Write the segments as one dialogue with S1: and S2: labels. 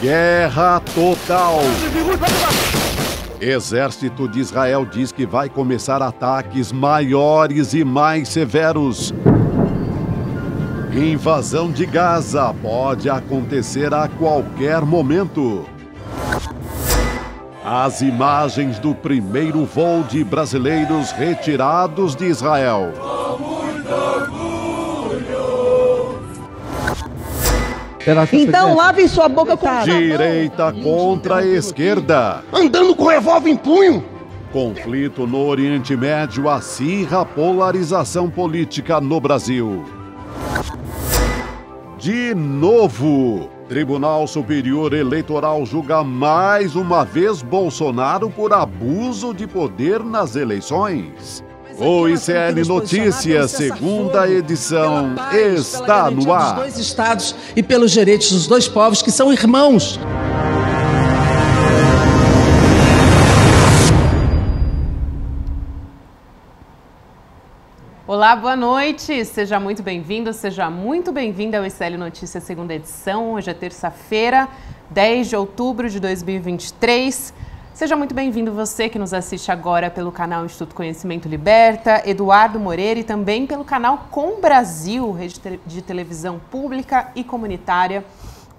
S1: Guerra total. Exército de Israel diz que vai começar ataques maiores e mais severos. Invasão de Gaza pode acontecer a qualquer momento. As imagens do primeiro voo de brasileiros retirados de Israel.
S2: Então lave sua boca com sabão.
S1: Direita contra a esquerda.
S3: Andando com revólver em punho.
S1: Conflito no Oriente Médio acirra a polarização política no Brasil. De novo, Tribunal Superior Eleitoral julga mais uma vez Bolsonaro por abuso de poder nas eleições. O ICL Notícias, segunda edição, está no ar.
S4: Pelos dois estados e pelos direitos dos dois povos que são irmãos.
S5: Olá, boa noite. Seja muito bem-vindo, seja muito bem-vinda ao ICL Notícias, segunda edição. Hoje é terça-feira, 10 de outubro de 2023. Seja muito bem-vindo você que nos assiste agora pelo canal Instituto Conhecimento Liberta, Eduardo Moreira, e também pelo canal Com Brasil, rede de televisão pública e comunitária,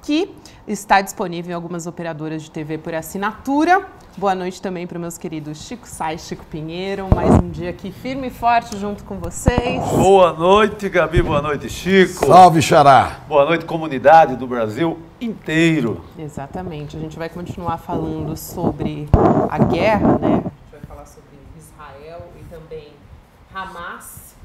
S5: que está disponível em algumas operadoras de TV por assinatura. Boa noite também para meus queridos Chico Sá e Chico Pinheiro. Mais um dia aqui firme e forte junto com vocês.
S6: Boa noite, Gabi. Boa noite, Chico.
S3: Salve, Xará.
S6: Boa noite, comunidade do Brasil inteiro.
S5: Exatamente. A gente vai continuar falando sobre a guerra, né? A gente vai falar sobre Israel e também Hamas.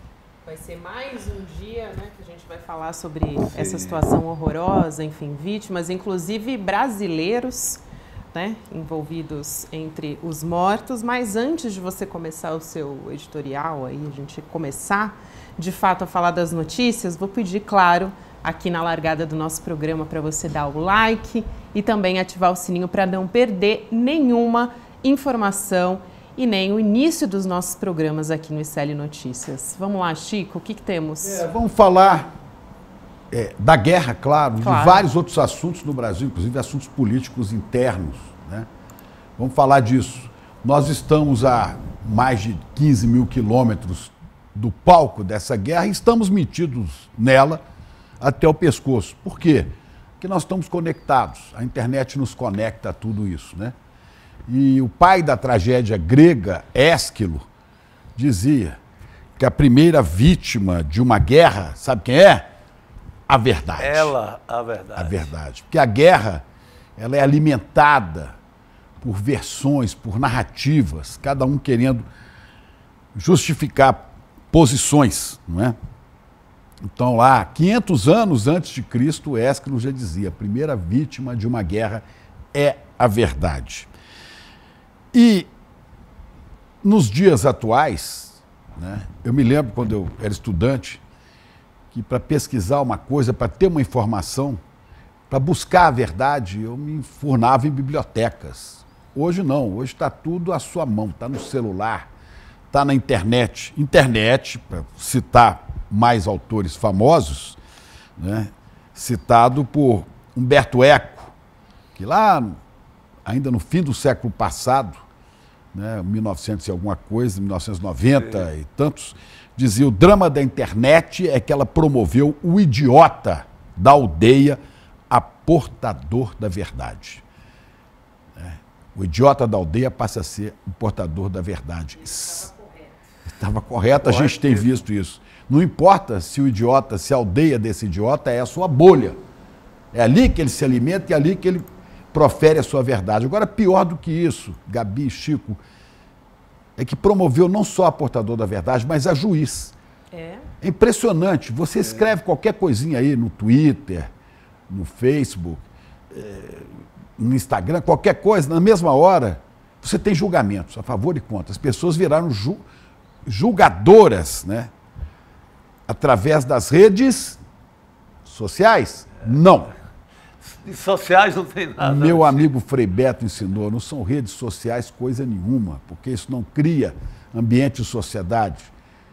S5: Vai ser mais um dia, né, que a gente vai falar sobre essa situação horrorosa, enfim, vítimas, inclusive brasileiros, né, envolvidos entre os mortos. Mas antes de você começar o seu editorial, aí, a gente começar de fato a falar das notícias, vou pedir, claro, aqui na largada do nosso programa para você dar o like e também ativar o sininho para não perder nenhuma informação e nem o início dos nossos programas aqui no ICL Notícias. Vamos lá, Chico, o que temos?
S3: Vamos falar da guerra, claro, de vários outros assuntos no Brasil, inclusive assuntos políticos internos, né? Vamos falar disso. Nós estamos a mais de 15 mil quilômetros do palco dessa guerra e estamos metidos nela até o pescoço. Por quê? Porque nós estamos conectados. A internet nos conecta a tudo isso, né? E o pai da tragédia grega, Ésquilo, dizia que a primeira vítima de uma guerra, sabe quem é? A verdade.
S6: Ela, a verdade.
S3: A verdade. Porque a guerra, ela é alimentada por versões, por narrativas, cada um querendo justificar posições, não é? Então lá, 500 anos antes de Cristo, Ésquilo já dizia, a primeira vítima de uma guerra é a verdade. E nos dias atuais, né, eu me lembro quando eu era estudante, que para pesquisar uma coisa, para ter uma informação, para buscar a verdade, eu me enfurnava em bibliotecas. Hoje não, hoje está tudo à sua mão, está no celular, está na internet. Internet, para citar mais autores famosos, né, citado por Humberto Eco, que lá, ainda no fim do século passado, né, 1900 e alguma coisa, 1990 e tantos, dizia: o drama da internet é que ela promoveu o idiota da aldeia a portador da verdade. O idiota da aldeia passa a ser o portador da verdade. Estava correto, a gente tem visto isso. Não importa se o idiota, se a aldeia desse idiota é a sua bolha. É ali que ele se alimenta e é ali que ele profere a sua verdade. Agora, pior do que isso, Gabi, Chico, é que promoveu não só a portador da verdade, mas a juiz. É impressionante. Você escreve qualquer coisinha aí no Twitter, no Facebook, no Instagram, qualquer coisa, na mesma hora, você tem julgamentos a favor e contra. As pessoas viraram julgadoras, né? Através das redes sociais? Não.
S6: De sociais não tem nada.
S3: Meu amigo Frei Beto ensinou, não são redes sociais coisa nenhuma, porque isso não cria ambiente de sociedade.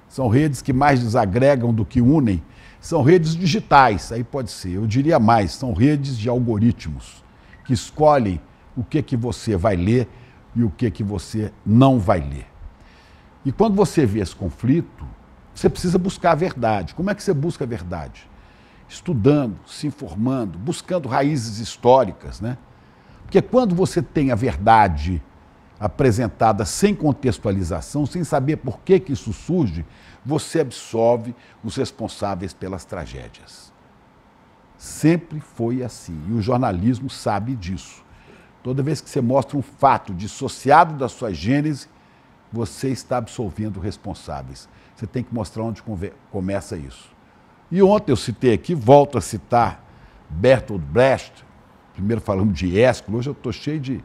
S3: São redes que mais desagregam do que unem. São redes digitais, aí pode ser. Eu diria mais, são redes de algoritmos que escolhem o que você vai ler e o que você não vai ler. E quando você vê esse conflito, você precisa buscar a verdade. Como é que você busca a verdade? Estudando, se informando, buscando raízes históricas, né? Porque quando você tem a verdade apresentada sem contextualização, sem saber por que isso surge, você absolve os responsáveis pelas tragédias. Sempre foi assim, e o jornalismo sabe disso. Toda vez que você mostra um fato dissociado da sua gênese, você está absolvendo responsáveis. Você tem que mostrar onde começa isso. E ontem eu citei aqui, volto a citar Bertolt Brecht, primeiro falamos de Ésquilo, hoje eu estou cheio de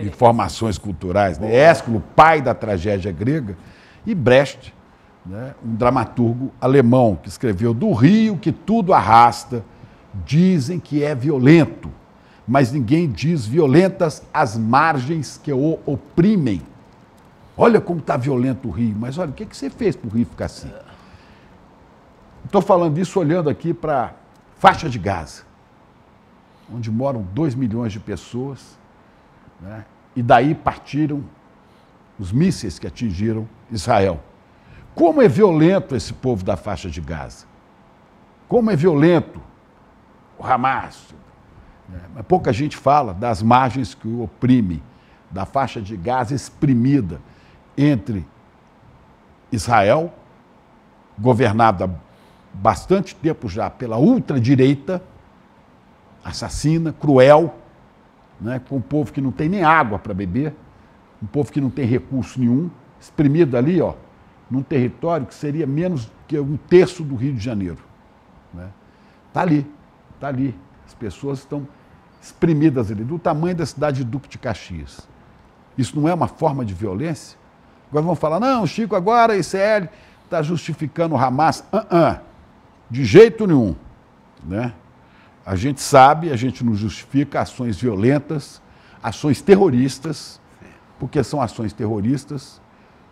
S3: informações culturais. Né? Ésquilo, pai da tragédia grega, e Brecht, né, um dramaturgo alemão que escreveu: do rio que tudo arrasta, dizem que é violento, mas ninguém diz violentas as margens que o oprimem. Olha como está violento o rio, mas olha, o que você fez para o rio ficar assim? Estou falando isso olhando aqui para a faixa de Gaza, onde moram 2 milhões de pessoas, né? E daí partiram os mísseis que atingiram Israel. Como é violento esse povo da faixa de Gaza? Como é violento o Hamas? Mas pouca gente fala das margens que o oprimem, da faixa de Gaza exprimida entre Israel, governada há bastante tempo já pela ultradireita, assassina, cruel, né, com um povo que não tem nem água para beber, um povo que não tem recurso nenhum, exprimido ali, ó, num território que seria menos que 1/3 do Rio de Janeiro. Né? Tá ali. As pessoas estão exprimidas ali, do tamanho da cidade de Duque de Caxias. Isso não é uma forma de violência? Agora vão falar, não, Chico, agora a ICL está justificando o Hamas. De jeito nenhum. Né? A gente sabe, a gente não justifica ações violentas, ações terroristas, porque são ações terroristas.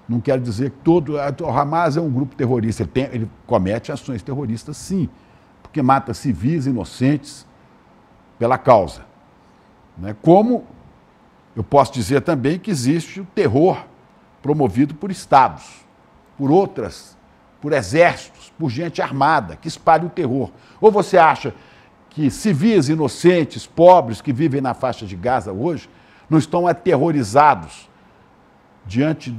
S3: Não quero dizer que o Hamas é um grupo terrorista. Ele comete ações terroristas, sim, porque mata civis inocentes pela causa. Né? Como eu posso dizer também que existe o terror promovido por estados, por exércitos, por gente armada, que espalha o terror. Ou você acha que civis inocentes, pobres, que vivem na faixa de Gaza hoje, não estão aterrorizados diante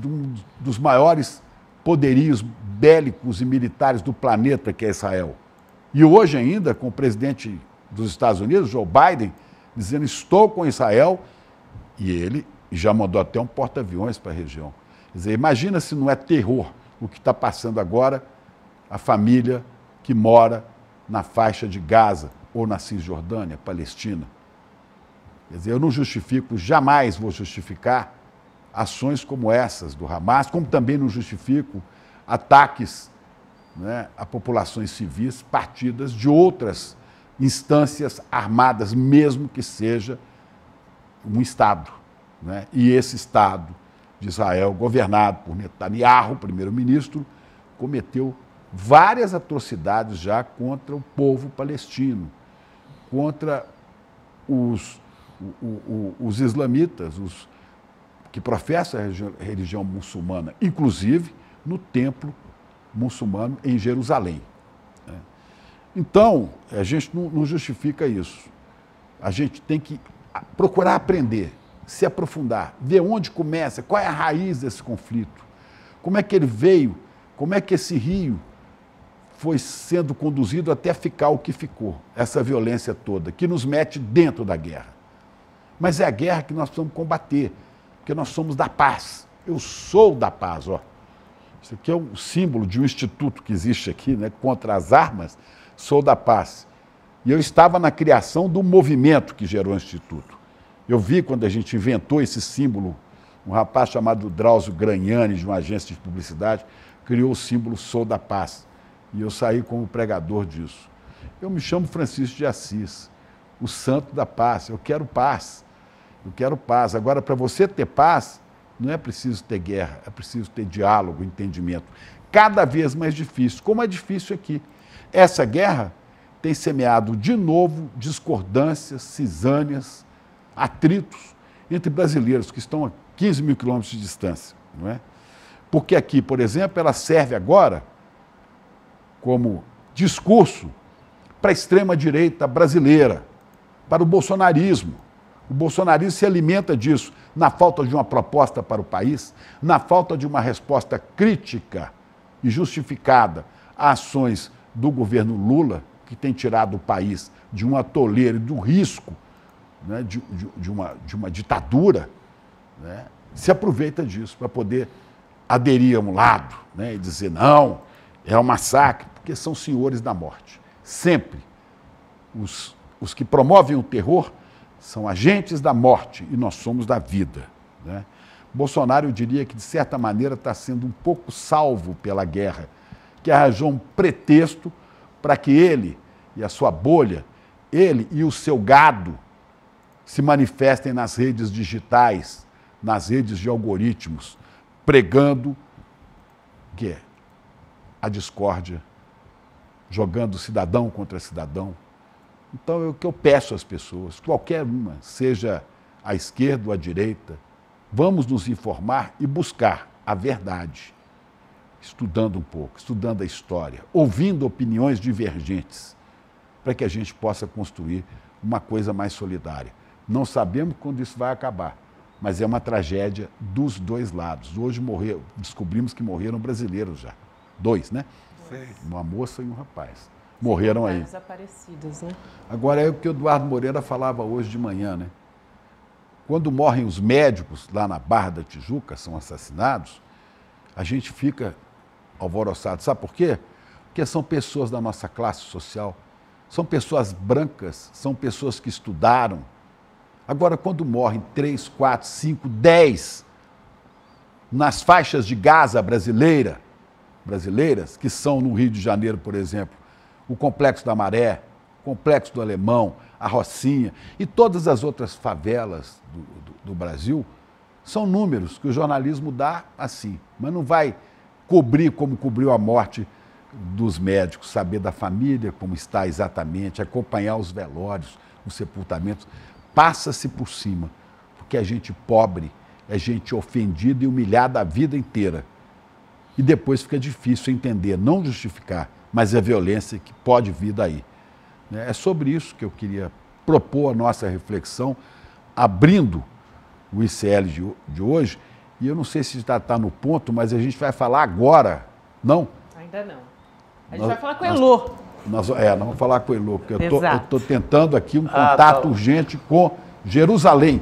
S3: dos maiores poderios bélicos e militares do planeta, que é Israel? E hoje ainda, com o presidente dos Estados Unidos, Joe Biden, dizendo: estou com Israel, e ele já mandou até um porta-aviões para a região. Quer dizer, imagina se não é terror o que está passando agora a família que mora na faixa de Gaza ou na Cisjordânia, Palestina. Quer dizer, eu não justifico, jamais vou justificar ações como essas do Hamas, como também não justifico ataques, né, a populações civis partidas de outras instâncias armadas, mesmo que seja um Estado. Né? E esse Estado de Israel, governado por Netanyahu, primeiro-ministro, cometeu várias atrocidades já contra o povo palestino, contra os islamitas, os que professam a religião muçulmana, inclusive no templo muçulmano em Jerusalém. Né? Então, a gente não justifica isso. A gente tem que procurar aprender, se aprofundar, ver onde começa, qual é a raiz desse conflito, como é que ele veio, como é que esse rio foi sendo conduzido até ficar o que ficou, essa violência toda, que nos mete dentro da guerra. Mas é a guerra que nós precisamos combater, porque nós somos da paz. Eu sou da paz, ó. Isso aqui é um símbolo de um instituto que existe aqui, né, contra as armas, sou da paz. E eu estava na criação do movimento que gerou o instituto. Eu vi quando a gente inventou esse símbolo, um rapaz chamado Drauzio Gragnani, de uma agência de publicidade, criou o símbolo Sou da Paz. E eu saí como pregador disso. Eu me chamo Francisco de Assis, o santo da paz. Eu quero paz. Eu quero paz. Agora, para você ter paz, não é preciso ter guerra, é preciso ter diálogo, entendimento. Cada vez mais difícil, como é difícil aqui. Essa guerra tem semeado de novo discordâncias, cisânias, atritos entre brasileiros que estão a 15 mil quilômetros de distância, não é? Porque aqui, por exemplo, ela serve agora como discurso para a extrema-direita brasileira, para o bolsonarismo. O bolsonarismo se alimenta disso, na falta de uma proposta para o país, na falta de uma resposta crítica e justificada a ações do governo Lula, que tem tirado o país de um atoleiro e do risco, né, de uma ditadura, né, se aproveita disso para poder aderir a um lado, né, e dizer não, é um massacre, porque são senhores da morte. Sempre os que promovem o terror são agentes da morte e nós somos da vida, né? Bolsonaro, eu diria que, de certa maneira, está sendo um pouco salvo pela guerra, que arranjou um pretexto para que ele e a sua bolha, ele e o seu gado, se manifestem nas redes digitais, nas redes de algoritmos, pregando que é a discórdia, jogando cidadão contra cidadão. Então, o que eu peço às pessoas, qualquer uma, seja à esquerda ou à direita, vamos nos informar e buscar a verdade, estudando um pouco, estudando a história, ouvindo opiniões divergentes, para que a gente possa construir uma coisa mais solidária. Não sabemos quando isso vai acabar, mas é uma tragédia dos dois lados. Hoje descobrimos que morreram brasileiros já. 2, né?
S6: Sim.
S3: Uma moça e um rapaz. Morreram aí.
S5: Desaparecidos, né?
S3: Agora é o que o Eduardo Moreira falava hoje de manhã, né? Quando morrem os médicos lá na Barra da Tijuca, são assassinados, a gente fica alvoroçado. Sabe por quê? Porque são pessoas da nossa classe social, são pessoas brancas, são pessoas que estudaram. Agora, quando morrem 3, 4, 5, 10 nas faixas de Gaza brasileiras, que são no Rio de Janeiro, por exemplo, o Complexo da Maré, o Complexo do Alemão, a Rocinha e todas as outras favelas do Brasil, são números que o jornalismo dá assim, mas não vai cobrir como cobriu a morte dos médicos, saber da família como está exatamente, acompanhar os velórios, os sepultamentos. Passa-se por cima, porque é gente pobre, é gente ofendida e humilhada a vida inteira. E depois fica difícil entender, não justificar, mas a violência que pode vir daí. É sobre isso que eu queria propor a nossa reflexão, abrindo o ICL de hoje, e eu não sei se está no ponto, mas a gente vai falar agora, não?
S5: Ainda não. A gente vai falar com o Elô.
S3: Nós vamos falar com o Elô, porque eu estou tentando aqui um contato urgente com Jerusalém,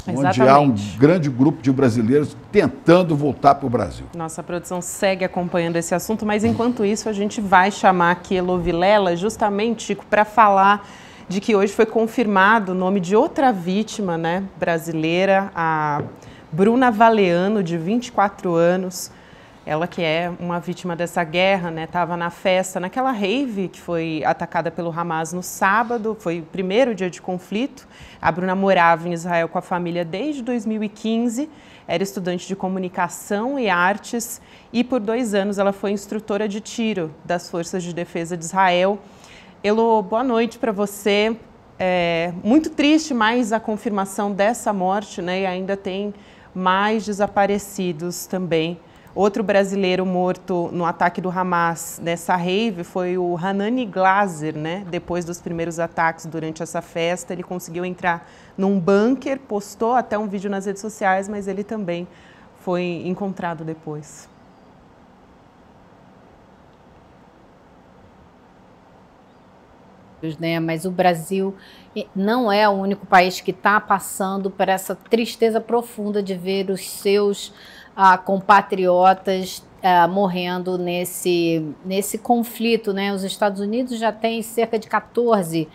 S3: onde há um grande grupo de brasileiros tentando voltar para o Brasil.
S5: Nossa produção segue acompanhando esse assunto, mas enquanto isso a gente vai chamar aqui Elô Vilela justamente, Chico, para falar de que hoje foi confirmado o nome de outra vítima, né, brasileira, a Bruna Valeano, de 24 anos. Ela que é uma vítima dessa guerra, né, estava na festa, naquela rave que foi atacada pelo Hamas no sábado, foi o primeiro dia de conflito. A Bruna morava em Israel com a família desde 2015, era estudante de comunicação e artes e por 2 anos ela foi instrutora de tiro das Forças de Defesa de Israel. Elô, boa noite para você. Muito triste mais a confirmação dessa morte, né, e ainda tem mais desaparecidos também. Outro brasileiro morto no ataque do Hamas nessa rave foi o Hanani Glaser, né? Depois dos primeiros ataques durante essa festa, ele conseguiu entrar num bunker, postou até um vídeo nas redes sociais, mas ele também foi encontrado depois.
S7: Né? Mas o Brasil não é o único país que está passando por essa tristeza profunda de ver os seus compatriotas morrendo nesse conflito, né? Os Estados Unidos já têm cerca de 14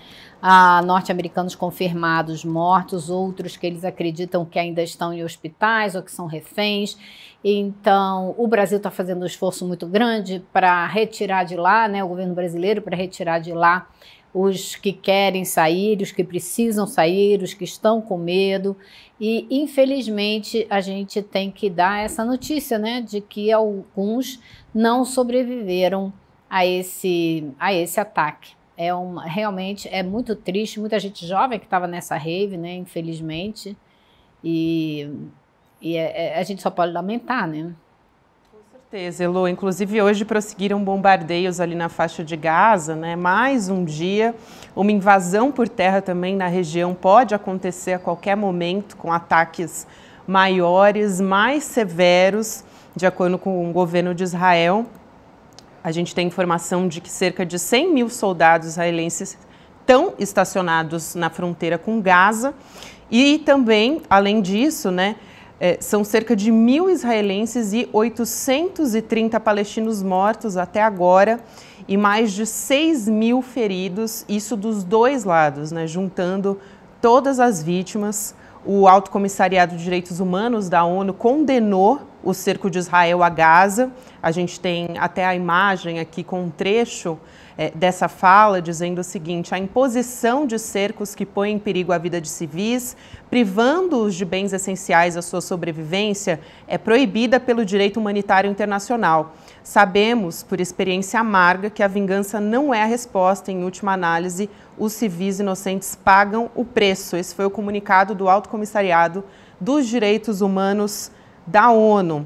S7: norte-americanos confirmados mortos, outros que eles acreditam que ainda estão em hospitais ou que são reféns. Então, o Brasil está fazendo um esforço muito grande para retirar de lá, né? O governo brasileiro para retirar de lá os que querem sair, os que precisam sair, os que estão com medo. E, infelizmente, a gente tem que dar essa notícia, né, de que alguns não sobreviveram a esse ataque. realmente é muito triste, muita gente jovem que estava nessa rave, né, infelizmente, e a gente só pode lamentar, né?
S5: Com certeza, Elô. Inclusive, hoje prosseguiram bombardeios ali na faixa de Gaza, né? Mais um dia, uma invasão por terra também na região pode acontecer a qualquer momento, com ataques maiores, mais severos, de acordo com o governo de Israel. A gente tem informação de que cerca de 100 mil soldados israelenses estão estacionados na fronteira com Gaza. E também, além disso, né, são cerca de 1.000 israelenses e 830 palestinos mortos até agora e mais de 6 mil feridos, isso dos dois lados, né, juntando todas as vítimas. O Alto Comissariado de Direitos Humanos da ONU condenou o cerco de Israel a Gaza. A gente tem até a imagem aqui com um trecho dessa fala dizendo o seguinte: a imposição de cercos que põem em perigo a vida de civis, privando-os de bens essenciais à sua sobrevivência, é proibida pelo direito humanitário internacional. Sabemos, por experiência amarga, que a vingança não é a resposta. Em última análise, os civis inocentes pagam o preço. Esse foi o comunicado do Alto Comissariado dos Direitos Humanos da ONU.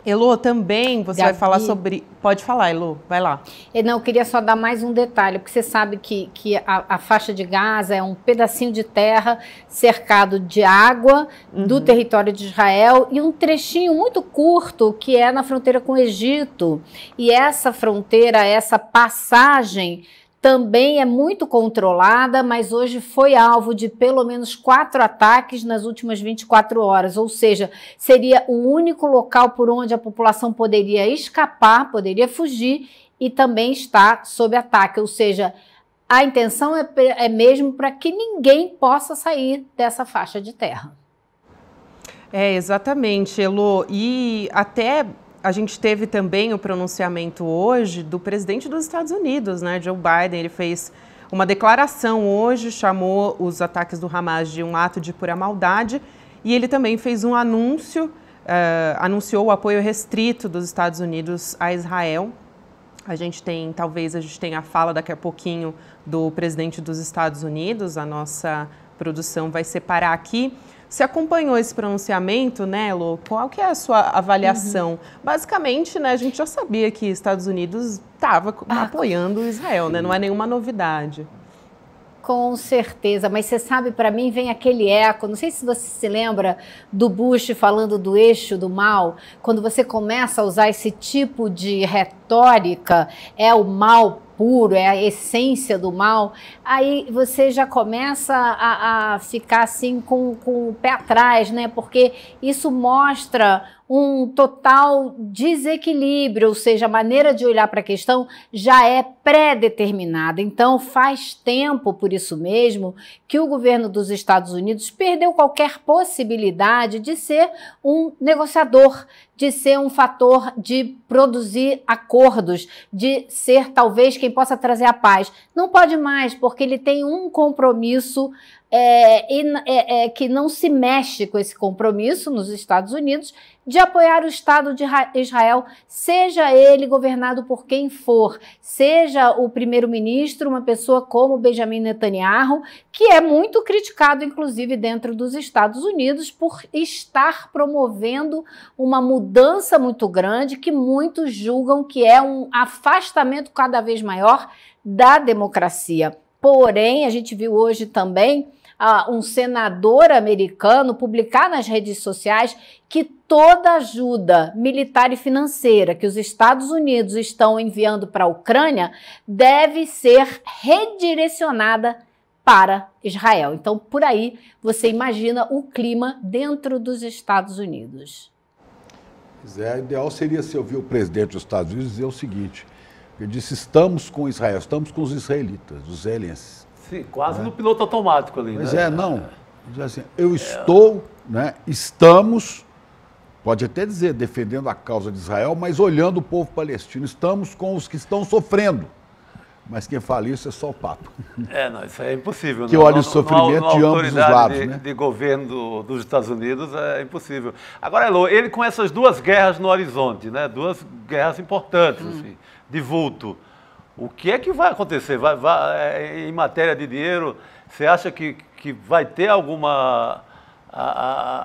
S5: Elô, também você vai falar sobre... Pode falar, Elô, vai lá.
S7: Eu queria só dar mais um detalhe, porque você sabe que a faixa de Gaza é um pedacinho de terra cercado de água do território de Israel e um trechinho muito curto que é na fronteira com o Egito. E essa fronteira, essa passagem também é muito controlada, mas hoje foi alvo de pelo menos 4 ataques nas últimas 24 horas, ou seja, seria o único local por onde a população poderia escapar, poderia fugir e também está sob ataque, ou seja, a intenção é mesmo para que ninguém possa sair dessa faixa de terra.
S5: Exatamente, Elô, e até... A gente teve também o pronunciamento hoje do presidente dos Estados Unidos, né, Joe Biden. Ele fez uma declaração hoje, chamou os ataques do Hamas de um ato de pura maldade, e ele também fez um anúncio, anunciou o apoio restrito dos Estados Unidos a Israel. Talvez a gente tenha a fala daqui a pouquinho do presidente dos Estados Unidos, a nossa produção vai separar aqui. Você acompanhou esse pronunciamento, né, Elô? Qual que é a sua avaliação? Basicamente, né, a gente já sabia que Estados Unidos estava apoiando Israel, né? Não é nenhuma novidade.
S7: Com certeza, mas você sabe, para mim vem aquele eco, não sei se você se lembra do Bush falando do eixo do mal, quando você começa a usar esse tipo de retórica, é o mal puro, é a essência do mal, aí você já começa a ficar assim com o pé atrás, né? Porque isso mostra um total desequilíbrio, ou seja, a maneira de olhar para a questão já é pré-determinada. Então, faz tempo, por isso mesmo, que o governo dos Estados Unidos perdeu qualquer possibilidade de ser um negociador, de ser um fator de produzir acordos, de ser talvez quem possa trazer a paz. Não pode mais, porque ele tem um compromisso que não se mexe com esse compromisso nos Estados Unidos de apoiar o Estado de Israel, seja ele governado por quem for, seja o primeiro-ministro, uma pessoa como Benjamin Netanyahu, que é muito criticado, inclusive, dentro dos Estados Unidos por estar promovendo uma mudança muito grande que muitos julgam que é um afastamento cada vez maior da democracia. Porém, a gente viu hoje também um senador americano publicar nas redes sociais que toda ajuda militar e financeira que os Estados Unidos estão enviando para a Ucrânia deve ser redirecionada para Israel. Então, por aí, você imagina o clima dentro dos Estados Unidos.
S3: O ideal seria se ouvir o presidente dos Estados Unidos dizer o seguinte: ele disse, estamos com Israel, estamos com os israelitas, os israelenses.
S6: Sim, quase no piloto automático ali.
S3: Mas
S6: né?
S3: Diz assim, eu estou, né, estamos, pode até dizer, defendendo a causa de Israel, mas olhando o povo palestino, estamos com os que estão sofrendo. Mas quem fala isso é só o papo.
S6: Não, isso é impossível.
S3: Que olha o sofrimento de ambos os lados, né?
S6: De governo dos Estados Unidos é impossível. Agora, Elô, ele com essas duas guerras no horizonte, né? 2 guerras importantes, assim, de vulto. O que é que vai acontecer? Em matéria de dinheiro, você acha que vai ter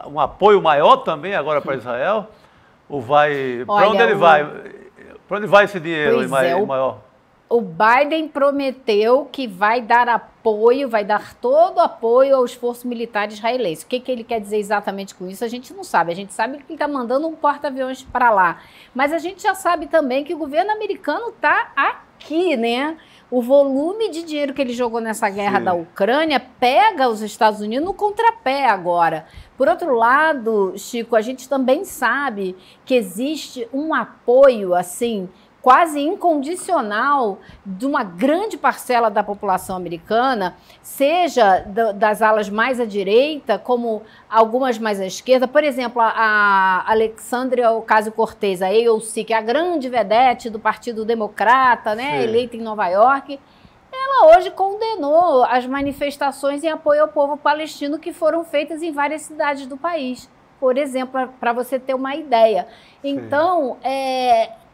S6: um apoio maior também agora para Israel? Ou vai... Para onde ele vai? Para onde vai esse dinheiro maior?
S7: O Biden prometeu que vai dar apoio, vai dar todo o apoio ao esforço militar israelense. O que ele quer dizer exatamente com isso, a gente não sabe. A gente sabe que ele está mandando um porta-aviões para lá. Mas a gente já sabe também que o governo americano está aqui, né? O volume de dinheiro que ele jogou nessa guerra da Ucrânia pega os Estados Unidos no contrapé agora. Por outro lado, Chico, a gente também sabe que existe um apoio, assim, quase incondicional de uma grande parcela da população americana, seja das alas mais à direita, como algumas mais à esquerda. Por exemplo, a Alexandria Ocasio-Cortez, a AOC, que é a grande vedete do Partido Democrata, né, eleita em Nova York, ela hoje condenou as manifestações em apoio ao povo palestino que foram feitas em várias cidades do país, por exemplo, para você ter uma ideia. Então,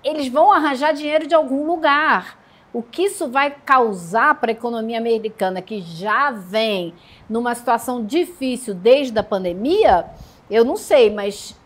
S7: eles vão arranjar dinheiro de algum lugar. O que isso vai causar para a economia americana, que já vem numa situação difícil desde a pandemia, eu não sei, mas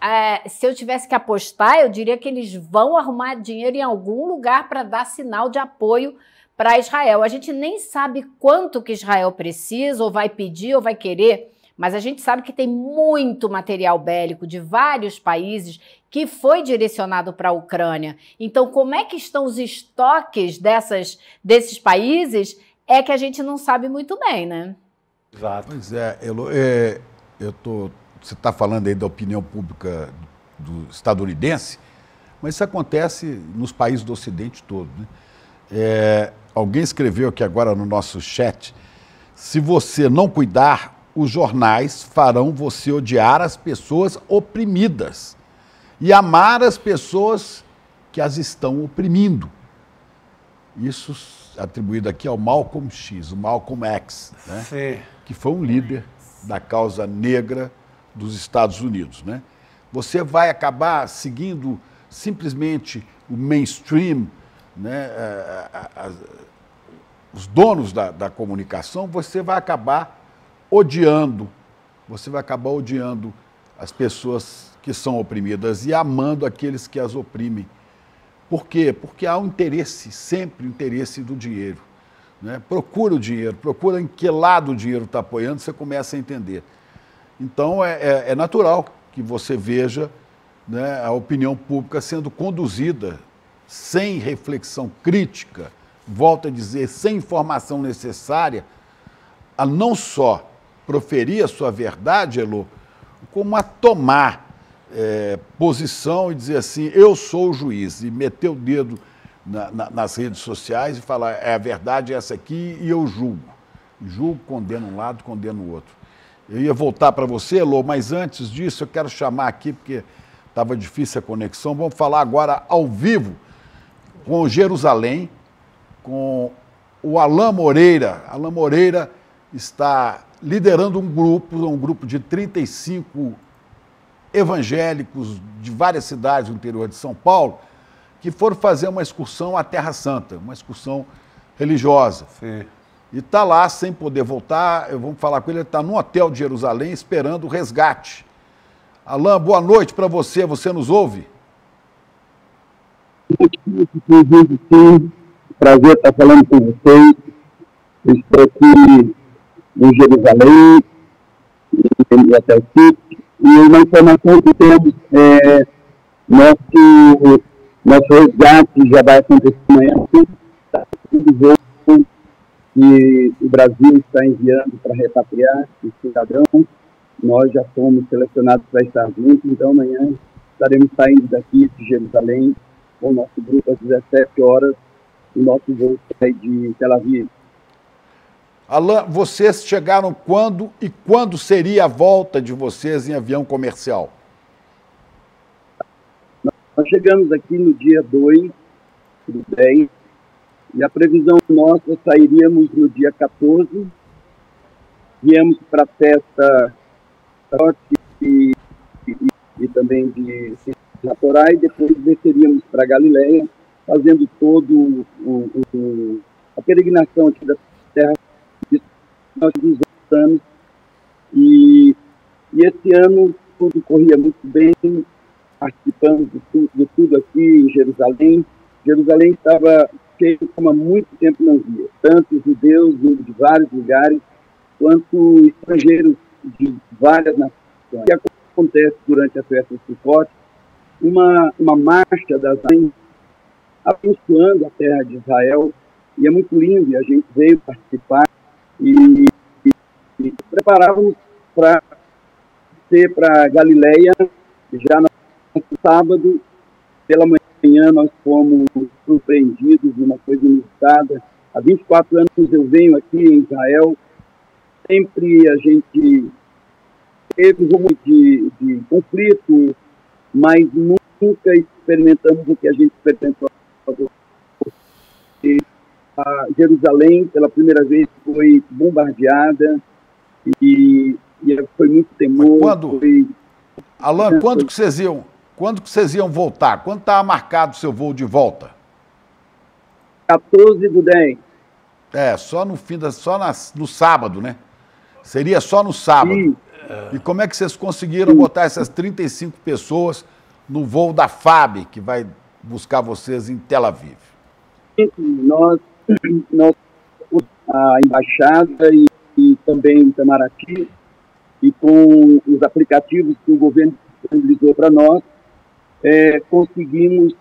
S7: se eu tivesse que apostar, eu diria que eles vão arrumar dinheiro em algum lugar para dar sinal de apoio para Israel. A gente nem sabe quanto que Israel precisa, ou vai pedir, ou vai querer, mas a gente sabe que tem muito material bélico de vários países que foi direcionado para a Ucrânia. Então, como é que estão os estoques desses países é que a gente não sabe muito bem, né?
S6: Exato.
S3: Pois Elo, você está falando aí da opinião pública do estadunidense, mas isso acontece nos países do Ocidente todo, né? Alguém escreveu aqui agora no nosso chat, se você não cuidar, os jornais farão você odiar as pessoas oprimidas e amar as pessoas que as estão oprimindo. Isso atribuído aqui ao Malcolm X, o Malcolm X, né? Que foi um líder da causa negra dos Estados Unidos, né? Você vai acabar seguindo simplesmente o mainstream, né? Os donos da comunicação, você vai acabar odiando as pessoas que são oprimidas e amando aqueles que as oprimem. Por quê? Porque há um interesse, sempre o interesse do dinheiro, né? Procura o dinheiro, procura em que lado o dinheiro está apoiando, você começa a entender. Então, é natural que você veja, né, a opinião pública sendo conduzida sem reflexão crítica, volto a dizer, sem informação necessária, a não só proferir a sua verdade, Elo, como a tomar posição e dizer assim, eu sou o juiz, e meter o dedo nas redes sociais e falar, a verdade é essa aqui e eu julgo. Julgo, condeno um lado, condeno o outro. Eu ia voltar para você, Elo, mas antes disso eu quero chamar aqui, porque estava difícil a conexão, vamos falar agora ao vivo com Jerusalém, com o Alain Moreira. Alain Moreira está liderando um grupo de 35 evangélicos de várias cidades do interior de São Paulo, que foram fazer uma excursão à Terra Santa, uma excursão religiosa.
S6: Sim.
S3: E está lá sem poder voltar, vamos falar com ele está no hotel de Jerusalém esperando o resgate. Alain, boa noite para você, você nos ouve?
S8: Sim, prazer estar falando com vocês. Eu estou aqui em Jerusalém, no hotel City, e uma informação que temos nosso resgate já vai acontecer amanhã. Está tudo que o Brasil está enviando para repatriar os cidadãos. Nós já fomos selecionados para estar juntos, então amanhã estaremos saindo daqui de Jerusalém com o nosso grupo às 17 horas, o nosso voo sai de Tel Aviv.
S3: Alain, vocês chegaram quando e quando seria a volta de vocês em avião comercial?
S8: Nós chegamos aqui no dia 2 do 10, e a previsão nossa, sairíamos no dia 14, viemos para a festa e também de Torá, e depois desceríamos para Galileia, fazendo todo a peregrinação aqui da terra nós dos anos, e esse ano tudo corria muito bem, participando de tudo aqui em Jerusalém. Jerusalém estava cheio como há muito tempo não via, tanto judeus vindo de vários lugares, quanto estrangeiros de várias nações. O que acontece durante a festa de Sukkot, uma marcha das nações abençoando a terra de Israel, e é muito lindo, e a gente veio participar e preparávamos para ser para Galileia já no sábado. Pela manhã nós fomos surpreendidos de uma coisa inusitada. Há 24 anos eu venho aqui em Israel, sempre a gente teve um rumo de conflito, mas nunca experimentamos o que a gente experimentou. A Jerusalém, pela primeira vez, foi bombardeada e foi muito temor.
S3: Alain, quando que vocês iam voltar? Quando estava marcado o seu voo de volta?
S8: 14/10.
S3: Só no sábado, né? Seria só no sábado. Sim. E como é que vocês conseguiram botar essas 35 pessoas no voo da FAB, que vai buscar vocês em Tel Aviv?
S8: Nós a embaixada e também em Itamaraty, e com os aplicativos que o governo disponibilizou para nós, conseguimos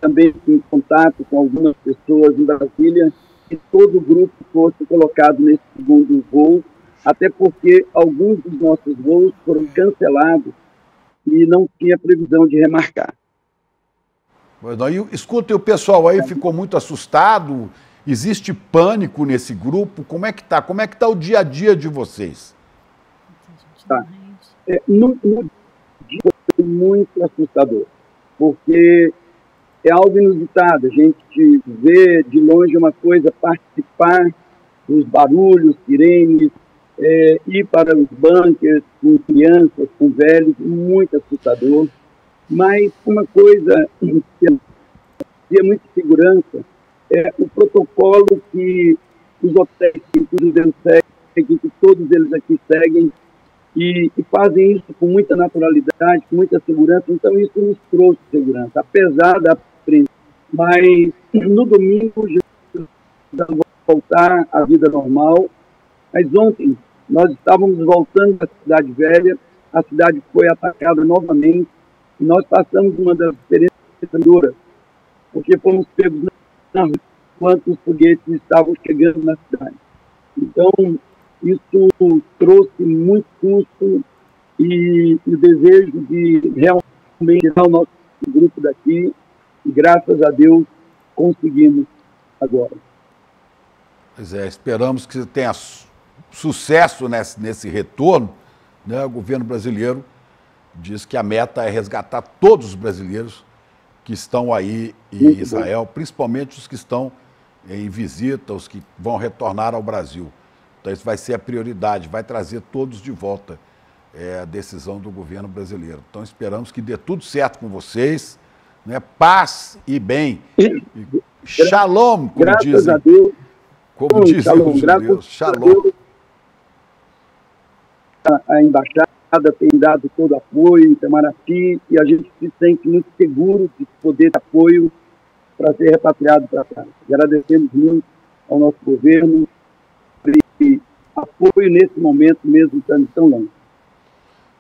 S8: também em contato com algumas pessoas em Brasília, que todo o grupo fosse colocado nesse segundo voo, até porque alguns dos nossos voos foram cancelados e não tinha previsão de remarcar.
S3: Escuta, o pessoal aí ficou muito assustado, existe pânico nesse grupo, como é que tá? Como é que tá o dia a dia de vocês?
S8: Tá. No dia foi muito assustador, porque é algo inusitado, a gente vê de longe uma coisa, participar dos barulhos, sirenes, ir para os bunkers com crianças, com velhos, muito assustador. Mas uma coisa que é muita segurança é o protocolo que os hotéis que seguem, que todos eles aqui seguem, e fazem isso com muita naturalidade, com muita segurança. Então isso nos trouxe segurança, apesar da apreensão. Mas no domingo já voltar à vida normal. Mas ontem nós estávamos voltando da Cidade Velha, a cidade foi atacada novamente, e nós passamos uma das experiências duras, porque fomos pegos na rua enquanto os foguetes estavam chegando na cidade. Então, isso trouxe muito susto e o desejo de realmente tirar o nosso grupo daqui, e graças a Deus conseguimos agora.
S3: Pois é, esperamos que tenha sucesso nesse retorno, né? O governo brasileiro diz que a meta é resgatar todos os brasileiros que estão aí em Israel, principalmente os que estão em visita, os que vão retornar ao Brasil. Então isso vai ser a prioridade, vai trazer todos de volta, a decisão do governo brasileiro. Então esperamos que dê tudo certo com vocês, né? Paz e bem. Shalom, como dizem.
S8: A Deus.
S3: Como dizem os judeus. Shalom.
S8: A embaixada tem dado todo apoio em Itamaraty, e a gente se sente muito seguro de poder ter apoio para ser repatriado para cá. Agradecemos muito ao nosso governo e apoio nesse momento mesmo tão longe.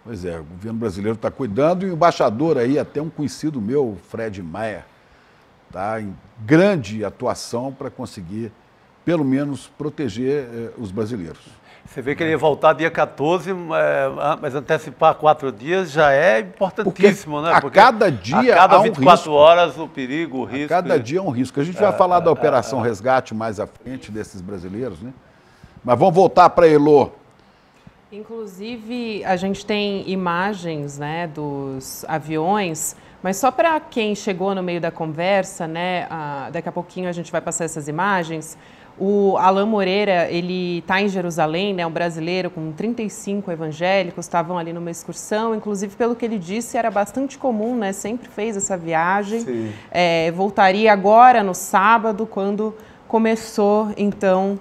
S3: Pois é, o governo brasileiro está cuidando, e o embaixador aí, até um conhecido meu, Fred Maia, está em grande atuação para conseguir, pelo menos, proteger os brasileiros.
S6: Você vê que ele ia voltar dia 14, mas antecipar 4 dias já é importantíssimo, né?
S3: Porque cada dia
S6: a cada 24 horas o perigo, o risco.
S3: A cada dia é um risco. A gente vai falar da Operação Resgate mais à frente desses brasileiros, né? Mas vamos voltar para Elô.
S5: Inclusive, a gente tem imagens, né, dos aviões, mas só para quem chegou no meio da conversa, né, daqui a pouquinho a gente vai passar essas imagens. O Alain Moreira, ele está em Jerusalém, né, um brasileiro com 35 evangélicos, estavam ali numa excursão, inclusive pelo que ele disse, era bastante comum, né, sempre fez essa viagem, voltaria agora no sábado, quando começou, então,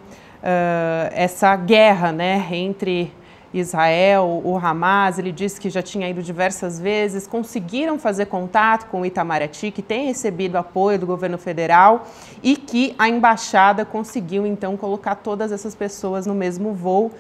S5: essa guerra, né, entre Israel, o Hamas. Ele disse que já tinha ido diversas vezes, conseguiram fazer contato com o Itamaraty, que tem recebido apoio do governo federal, e que a embaixada conseguiu, então, colocar todas essas pessoas no mesmo voo,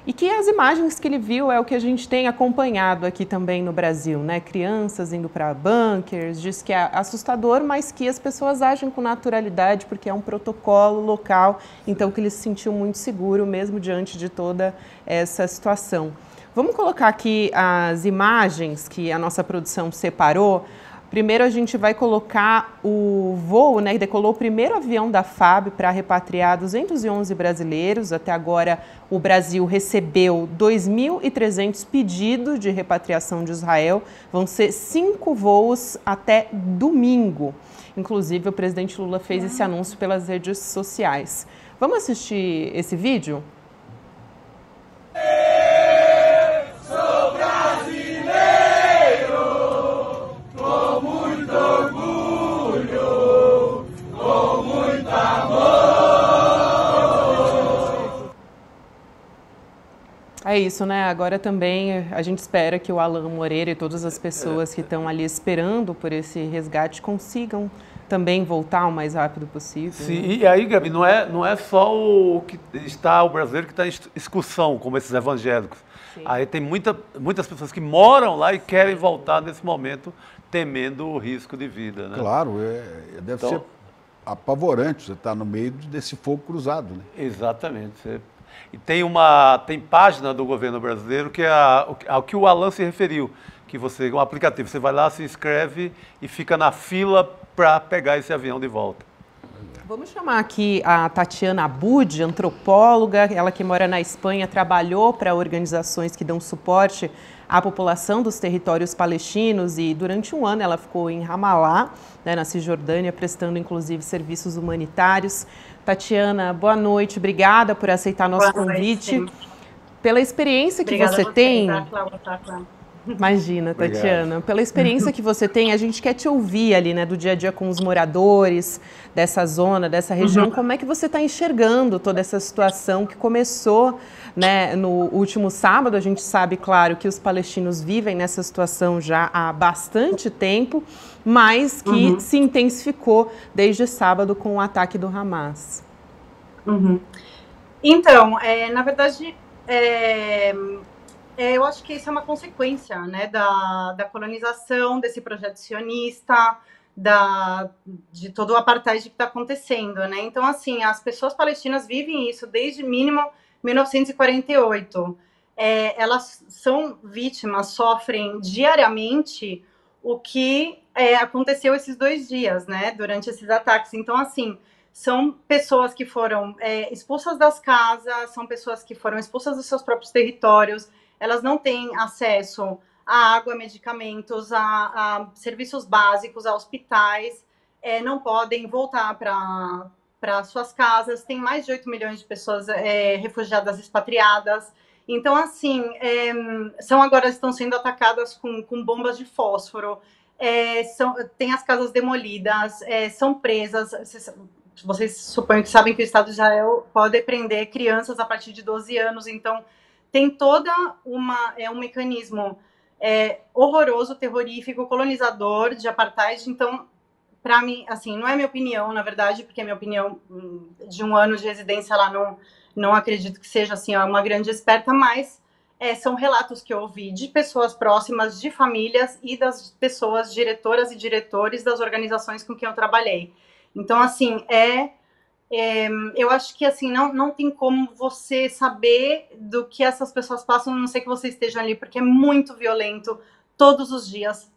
S5: e que as imagens que ele viu é o que a gente tem acompanhado aqui também no Brasil, né? Crianças indo para bunkers, diz que é assustador, mas que as pessoas agem com naturalidade, porque é um protocolo local, então que ele se sentiu muito seguro mesmo diante de toda essa situação. Vamos colocar aqui as imagens que a nossa produção separou. Primeiro a gente vai colocar o voo, né, decolou o primeiro avião da FAB para repatriar 211 brasileiros. Até agora o Brasil recebeu 2.300 pedidos de repatriação de Israel. Vão ser 5 voos até domingo. Inclusive o presidente Lula fez esse anúncio pelas redes sociais. Vamos assistir esse vídeo? É isso, né? Agora também a gente espera que o Alain Moreira e todas as pessoas que estão ali esperando por esse resgate consigam também voltar o mais rápido possível.
S6: Sim, né? E aí, Gabi, não é só o brasileiro que está em excursão, como esses evangélicos. Sim. Aí tem muitas pessoas que moram lá e querem voltar nesse momento, temendo o risco de vida, né?
S3: Claro, deve ser apavorante você estar no meio desse fogo cruzado, né?
S6: Exatamente. E tem página do governo brasileiro que é ao que o Alain se referiu, que um aplicativo, você vai lá, se inscreve e fica na fila para pegar esse avião de volta.
S5: Vamos chamar aqui a Tatiana Abud, antropóloga, ela que mora na Espanha, trabalhou para organizações que dão suporte à população dos territórios palestinos e durante um ano ela ficou em Ramallah, né, na Cisjordânia, prestando inclusive serviços humanitários. Tatiana, boa noite, obrigada por aceitar nosso convite. Pela experiência que você tem... Imagina, Tatiana. Obrigado. Pela experiência que você tem, a gente quer te ouvir ali, né, do dia a dia com os moradores dessa zona, dessa região. Como é que você está enxergando toda essa situação que começou, né, no último sábado? A gente sabe, claro, que os palestinos vivem nessa situação já há bastante tempo, mas que se intensificou desde sábado com o ataque do Hamas.
S9: Então, na verdade... eu acho que isso é uma consequência, né, da colonização, desse projeto sionista, de todo o apartheid que está acontecendo, né? Então, assim, as pessoas palestinas vivem isso desde mínimo 1948. Elas são vítimas, sofrem diariamente o que aconteceu esses 2 dias, né, durante esses ataques. Então, assim, são pessoas que foram expulsas das casas, são pessoas que foram expulsas dos seus próprios territórios. Elas não têm acesso a água, medicamentos, a serviços básicos, a hospitais, não podem voltar para suas casas. Tem mais de 8 milhões de pessoas refugiadas expatriadas. Então, assim, agora estão sendo atacadas com bombas de fósforo, têm as casas demolidas, são presas. Vocês supõem que sabem que o Estado de Israel pode prender crianças a partir de 12 anos, então... Tem toda um mecanismo horroroso, terrorífico, colonizador, de apartheid. Então, para mim, assim, não é minha opinião, na verdade, porque é minha opinião de um ano de residência lá, não acredito que seja assim, uma grande experta, mas são relatos que eu ouvi de pessoas próximas, de famílias e das pessoas diretoras e diretores das organizações com quem eu trabalhei. Então, assim, eu acho que assim não tem como você saber do que essas pessoas passam, a não ser que você esteja ali, porque é muito violento. Todos os dias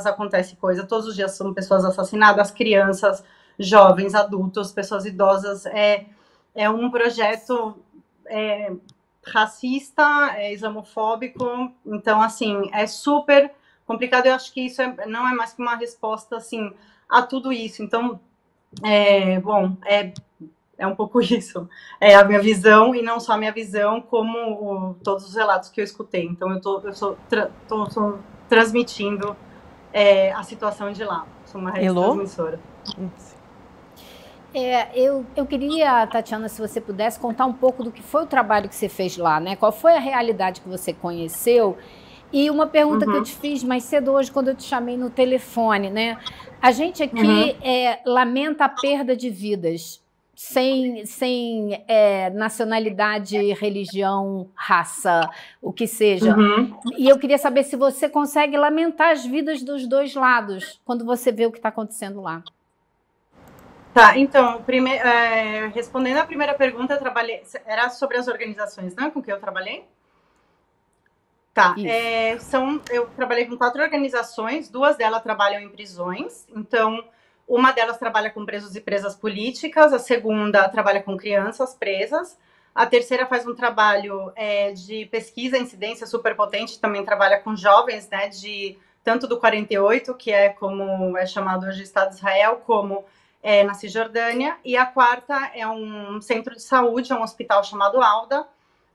S9: acontece coisa, todos os dias são pessoas assassinadas, crianças, jovens, adultos, pessoas idosas. É um projeto racista, islamofóbico. Então, assim, é super complicado. Eu acho que isso não é mais que uma resposta assim a tudo isso. Então, É um pouco isso. É a minha visão, e não só a minha visão, como todos os relatos que eu escutei. Então, eu estou transmitindo a situação de lá. Sou uma rede transmissora.
S7: Eu queria, Tatiana, se você pudesse contar um pouco do que foi o trabalho que você fez lá, né? Qual foi a realidade que você conheceu? E uma pergunta que eu te fiz mais cedo hoje, quando eu te chamei no telefone, né? A gente aqui lamenta a perda de vidas, sem nacionalidade, religião, raça, o que seja. E eu queria saber se você consegue lamentar as vidas dos dois lados, quando você vê o que está acontecendo lá.
S9: Tá, então, respondendo a primeira pergunta, era sobre as organizações, né, com que eu trabalhei? Tá, eu trabalhei com 4 organizações, 2 delas trabalham em prisões, então, uma delas trabalha com presos e presas políticas, a segunda trabalha com crianças presas, a terceira faz um trabalho de pesquisa, incidência super potente, também trabalha com jovens, né, tanto do 48, que é como é chamado hoje Estado de Israel, como na Cisjordânia, e a quarta é um centro de saúde, é um hospital chamado Alda,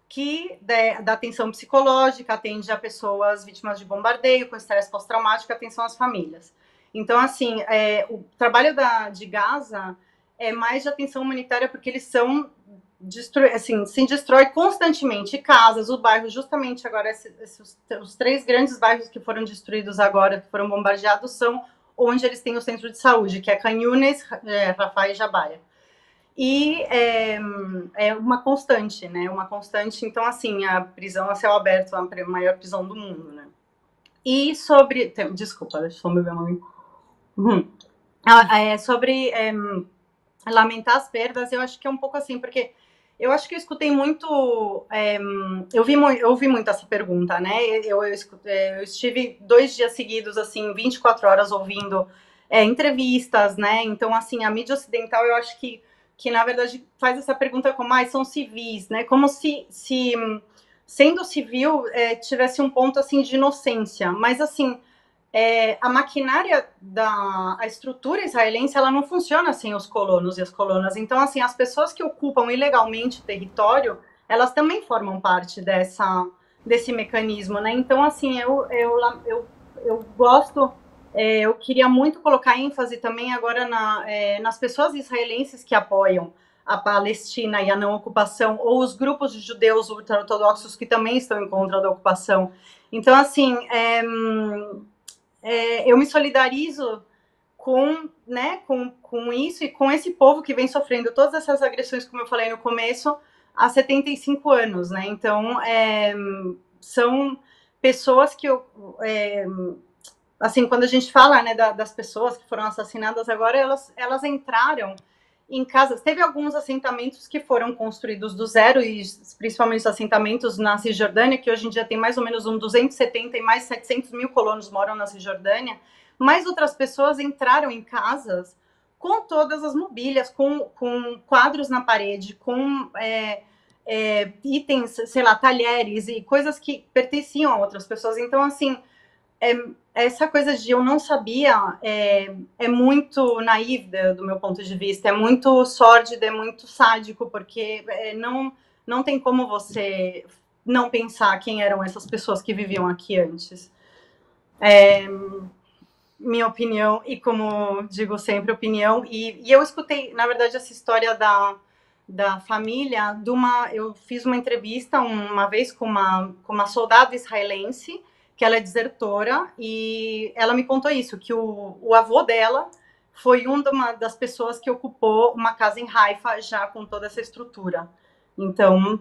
S9: que dá atenção psicológica, atende a pessoas vítimas de bombardeio, com estresse pós-traumático, atenção às famílias. Então, assim, o trabalho de Gaza é mais de atenção humanitária, porque eles se destrói constantemente casas, o bairro, justamente agora, os 3 grandes bairros que foram destruídos agora, que foram bombardeados, são onde eles têm o centro de saúde, que é Khan Yunis, Rafah e Jabalia. E é uma constante, né? Uma constante. Então, assim, a prisão a céu aberto é a maior prisão do mundo, né? E sobre... Desculpa, deixa eu só beber uma... Sobre lamentar as perdas, eu acho que é um pouco assim, porque eu acho que eu escutei muito... eu ouvi muito essa pergunta, né? Eu estive 2 dias seguidos, assim, 24 horas ouvindo entrevistas, né? Então, assim, a mídia ocidental, eu acho que na verdade faz essa pergunta como, são civis, né? Como se sendo civil tivesse um ponto assim de inocência, mas assim a maquinária a estrutura israelense, ela não funciona sem os colonos e as colonas. Então, assim, as pessoas que ocupam ilegalmente o território, elas também formam parte desse mecanismo, né? Então, assim, eu gosto. Eu queria muito colocar ênfase também agora nas pessoas israelenses que apoiam a Palestina e a não ocupação, ou os grupos de judeus ultra-ortodoxos que também estão em contra da ocupação. Então, assim, eu me solidarizo com isso e com esse povo que vem sofrendo todas essas agressões, como eu falei no começo, há 75 anos, né? Então, são pessoas que assim, quando a gente fala, né, das pessoas que foram assassinadas agora, elas entraram em casas. Teve alguns assentamentos que foram construídos do zero, e principalmente os assentamentos na Cisjordânia, que hoje em dia tem mais ou menos 270 e mais 700 mil colonos moram na Cisjordânia, mas outras pessoas entraram em casas com todas as mobílias, com quadros na parede, com itens, sei lá, talheres e coisas que pertenciam a outras pessoas. Então, assim, essa coisa de eu não sabia é muito naíve do meu ponto de vista, é muito sórdido, é muito sádico, porque não tem como você não pensar quem eram essas pessoas que viviam aqui antes. Minha opinião, e como digo sempre, opinião, e eu escutei, na verdade, essa história da família, eu fiz uma entrevista uma vez com uma soldada israelense, que ela é desertora, e ela me contou isso, que o avô dela foi uma das pessoas que ocupou uma casa em Haifa, já com toda essa estrutura. Então,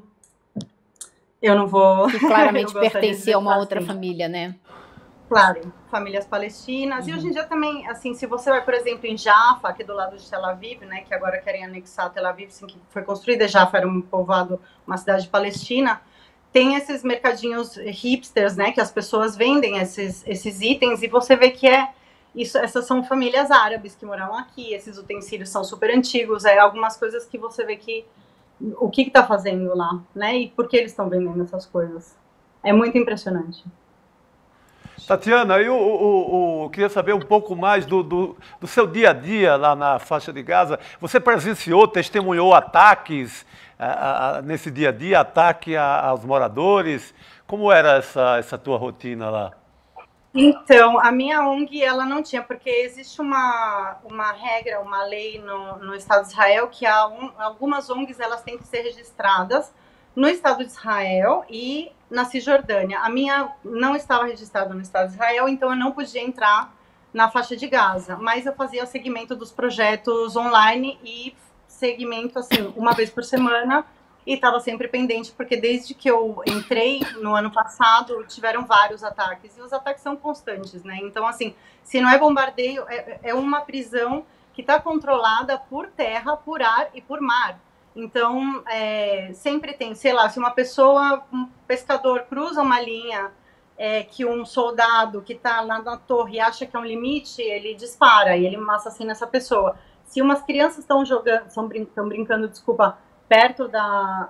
S9: eu não vou...
S7: Que claramente pertencia a uma outra família, né?
S9: Claro, famílias palestinas. E hoje em dia também, assim, se você vai, por exemplo, em Jaffa, aqui do lado de Tel Aviv, né, que agora querem anexar Tel Aviv, assim, que foi construída, Jaffa era um povoado, uma cidade palestina, tem esses mercadinhos hipsters, né, que as pessoas vendem esses itens, e você vê que essas são famílias árabes que moram aqui, esses utensílios são super antigos, algumas coisas que você vê que o que está fazendo lá, né, e por que eles estão vendendo essas coisas. É muito impressionante.
S6: Tatiana, eu queria saber um pouco mais do seu dia a dia lá na faixa de Gaza. Você presenciou, testemunhou ataques nesse dia a dia, ataque aos moradores? Como era essa tua rotina lá?
S9: Então, a minha ONG, ela não tinha, porque existe uma regra, uma lei no Estado de Israel, que algumas ONGs elas têm que ser registradas no Estado de Israel e na Cisjordânia. A minha não estava registrada no Estado de Israel, então eu não podia entrar na faixa de Gaza, mas eu fazia segmento dos projetos online e segmento, assim, uma vez por semana, e estava sempre pendente, porque desde que eu entrei no ano passado, tiveram vários ataques, e os ataques são constantes, né? Então, assim, se não é bombardeio, é uma prisão que está controlada por terra, por ar e por mar. Então, sempre tem, sei lá, se uma pessoa, um pescador cruza uma linha que um soldado que está lá na torre acha que é um limite, ele dispara e ele assassina essa pessoa. Se umas crianças estão brincando, desculpa, perto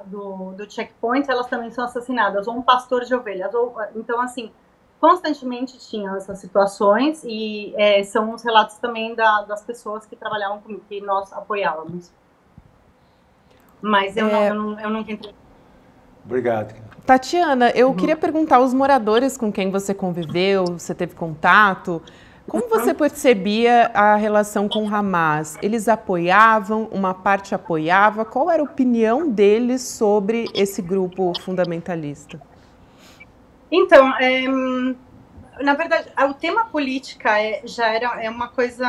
S9: do checkpoint, elas também são assassinadas, ou um pastor de ovelhas. Então, assim, constantemente tinham essas situações e são os relatos também das pessoas que trabalhavam comigo, que nós apoiávamos. Mas eu nunca entrei.
S6: Obrigado.
S5: Tatiana, eu queria perguntar aos moradores com quem você conviveu, você teve contato, como você percebia a relação com o Hamas? Eles apoiavam, uma parte apoiava? Qual era a opinião deles sobre esse grupo fundamentalista?
S9: Então, na verdade, o tema política já é uma coisa...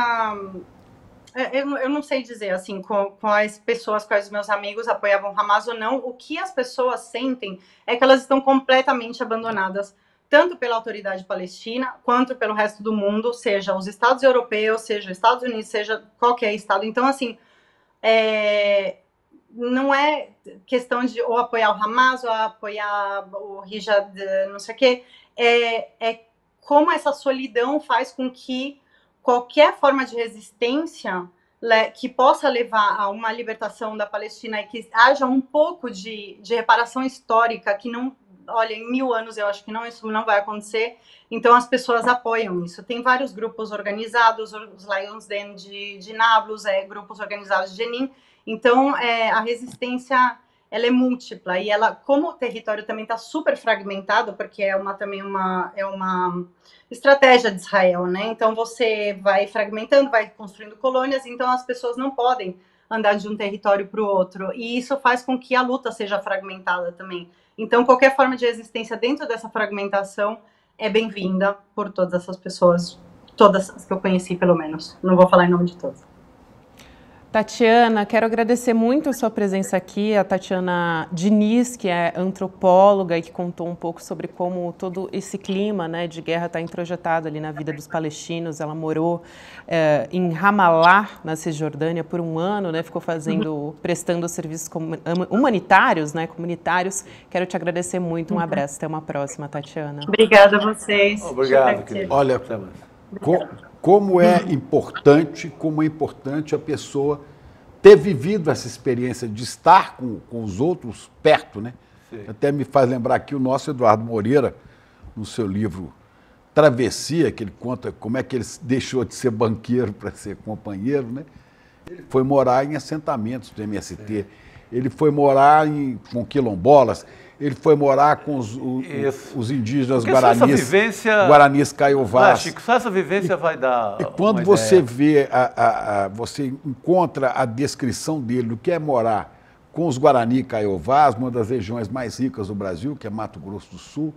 S9: Eu não sei dizer, assim, quais pessoas, quais meus amigos apoiavam Hamas ou não. O que as pessoas sentem é que elas estão completamente abandonadas, tanto pela autoridade palestina, quanto pelo resto do mundo, seja os Estados europeus, seja os Estados Unidos, seja qualquer Estado. Então, assim, não é questão de ou apoiar o Hamas, ou apoiar o Riyad, não sei o quê. É como essa solidão faz com que qualquer forma de resistência que possa levar a uma libertação da Palestina e que haja um pouco de reparação histórica, que não, olha, em 1000 anos eu acho que isso não vai acontecer, então as pessoas apoiam isso. Tem vários grupos organizados, os Lions Den de Nablus, grupos organizados de Jenin, então a resistência ela é múltipla, e ela, como o território também está super fragmentado, porque também uma estratégia de Israel, né? Então você vai fragmentando, vai construindo colônias, então as pessoas não podem andar de um território para o outro, e isso faz com que a luta seja fragmentada também. Então qualquer forma de resistência dentro dessa fragmentação é bem-vinda por todas essas pessoas, todas as que eu conheci pelo menos, não vou falar em nome de todas.
S5: Tatiana, quero agradecer muito a sua presença aqui, a Tatiana Diniz, que é antropóloga e que contou um pouco sobre como todo esse clima, né, de guerra está introjetado ali na vida dos palestinos. Ela morou em Ramallah, na Cisjordânia, por 1 ano, né, ficou prestando serviços humanitários, né, comunitários. Quero te agradecer muito, um abraço, até uma próxima, Tatiana.
S9: Obrigada a vocês.
S6: Obrigado, querido.
S3: Olha, como é importante a pessoa ter vivido essa experiência de estar com os outros perto, né? Sim. Até me faz lembrar aqui o nosso Eduardo Moreira, no seu livro Travessia, que ele conta como é que ele deixou de ser banqueiro para ser companheiro, né? Ele foi morar em assentamentos do MST, sim, ele foi morar com quilombolas, ele foi morar com os indígenas Guaranis Caiovás.
S6: Chico, só essa vivência vai dar.
S3: E quando você vê, você encontra a descrição dele do que é morar com os Guarani Caiovás, uma das regiões mais ricas do Brasil, que é Mato Grosso do Sul,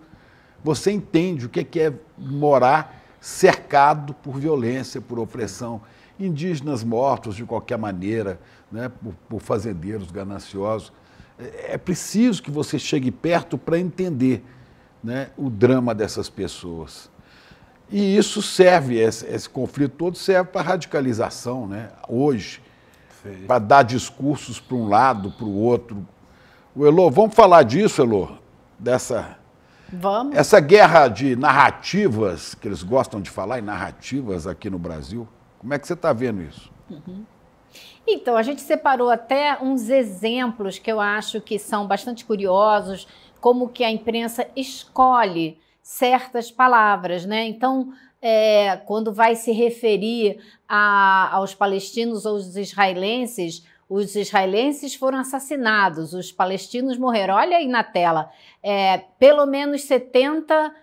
S3: você entende o que é morar cercado por violência, por opressão. Indígenas mortos de qualquer maneira, né, por fazendeiros gananciosos. É preciso que você chegue perto para entender, né, o drama dessas pessoas. E isso serve, esse conflito todo serve para radicalização, né, hoje, para dar discursos para um lado, para o outro. Elô, vamos falar disso, Elô?
S7: Vamos.
S3: Essa guerra de narrativas, que eles gostam de falar em narrativas aqui no Brasil, como é que você está vendo isso?
S7: Então, a gente separou até uns exemplos que eu acho que são bastante curiosos, como que a imprensa escolhe certas palavras, né? Então, quando vai se referir aos palestinos ou aos israelenses, os israelenses foram assassinados, os palestinos morreram. Olha aí na tela, pelo menos 70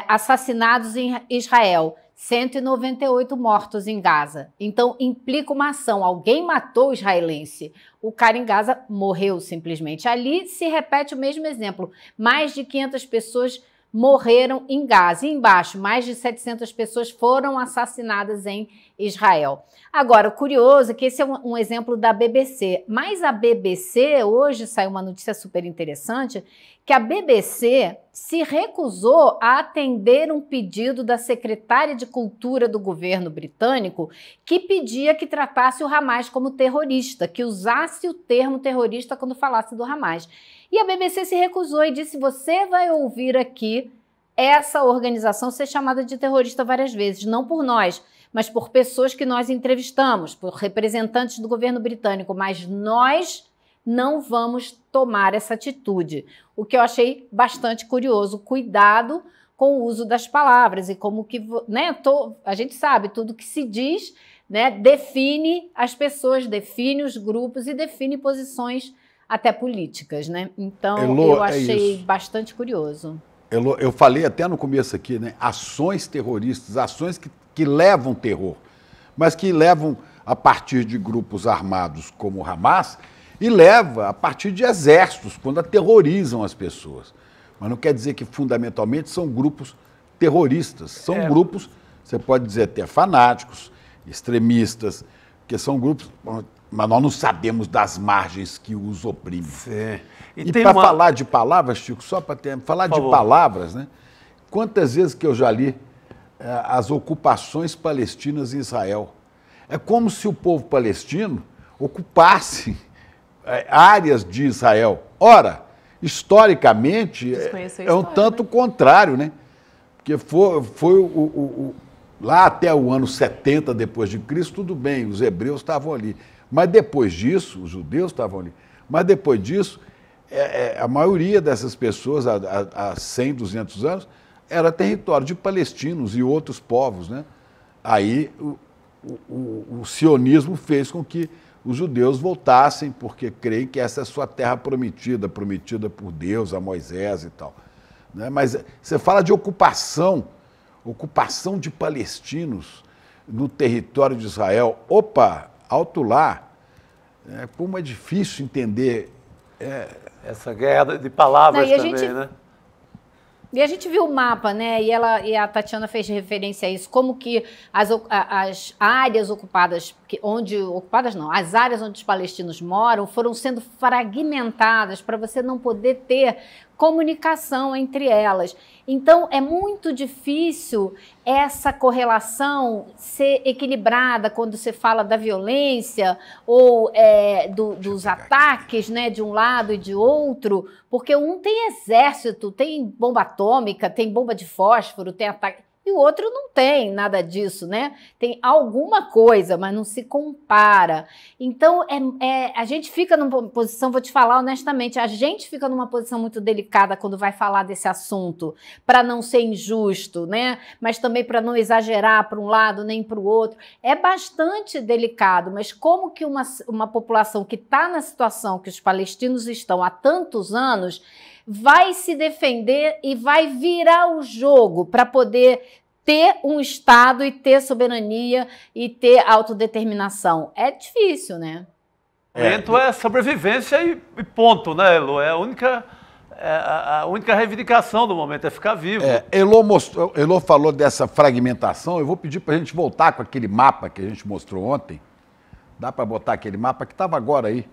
S7: assassinados em Israel, 198 mortos em Gaza. Então, implica uma ação. Alguém matou o israelense. O cara em Gaza morreu simplesmente. Ali se repete o mesmo exemplo. Mais de 500 pessoas morreram em Gaza. E embaixo, mais de 700 pessoas foram assassinadas em Israel. Agora, o curioso é que esse é um exemplo da BBC, mas a BBC, hoje saiu uma notícia super interessante, que a BBC se recusou a atender um pedido da secretária de Cultura do governo britânico, que pedia que tratasse o Hamas como terrorista, que usasse o termo terrorista quando falasse do Hamas. E a BBC se recusou e disse: você vai ouvir aqui essa organização ser chamada de terrorista várias vezes, não por nós, mas por pessoas que nós entrevistamos, por representantes do governo britânico, mas nós não vamos tomar essa atitude. O que eu achei bastante curioso, cuidado com o uso das palavras e como que, né, a gente sabe, tudo que se diz, né, define as pessoas, define os grupos e define posições até políticas, né? Então, Elô, eu achei bastante curioso.
S3: Elô, eu falei até no começo aqui, né? Ações terroristas, ações que levam terror, mas que levam a partir de grupos armados como o Hamas e leva a partir de exércitos, quando aterrorizam as pessoas. Mas não quer dizer que fundamentalmente são grupos terroristas, são grupos, você pode dizer até fanáticos, extremistas, que são grupos... Mas nós não sabemos das margens que os oprimem.
S6: Sim.
S3: E para falar de palavras, Chico, só para falar de palavras, né? Quantas vezes que eu já li as ocupações palestinas em Israel? É como se o povo palestino ocupasse áreas de Israel. Ora, historicamente, é um tanto contrário, né? Porque foi lá até o ano 70 depois de Cristo, tudo bem, os hebreus estavam ali. Mas depois disso, os judeus estavam ali, mas depois disso, a maioria dessas pessoas, há 100, 200 anos, era território de palestinos e outros povos, né? Aí o sionismo fez com que os judeus voltassem, porque creem que essa é a sua terra prometida por Deus, a Moisés e tal. Né? Mas você fala de ocupação de palestinos no território de Israel. Opa! Alto lá, como é difícil entender...
S6: Essa guerra de palavras também, né?
S7: E a gente viu o mapa, né? E a Tatiana fez referência a isso, como que as áreas ocupadas, as áreas onde os palestinos moram foram sendo fragmentadas para você não poder ter comunicação entre elas. Então, é muito difícil essa correlação ser equilibrada quando você fala da violência ou dos ataques, né, de um lado e de outro, porque um tem exército, tem bomba atômica, tem bomba de fósforo, tem ataque... E o outro não tem nada disso, né? Tem alguma coisa, mas não se compara. Então, a gente fica numa posição, vou te falar honestamente, a gente fica numa posição muito delicada quando vai falar desse assunto, para não ser injusto, né? Mas também para não exagerar para um lado nem para o outro. É bastante delicado, mas como que uma população que está na situação que os palestinos estão há tantos anos vai se defender e vai virar o jogo para poder ter um Estado e ter soberania e ter autodeterminação? É difícil, né?
S6: É sobrevivência e ponto, né, Elô? É a única reivindicação do momento, é ficar vivo.
S3: Elô falou dessa fragmentação. Eu vou pedir para a gente voltar com aquele mapa que a gente mostrou ontem. Dá para botar aquele mapa que estava agora aí,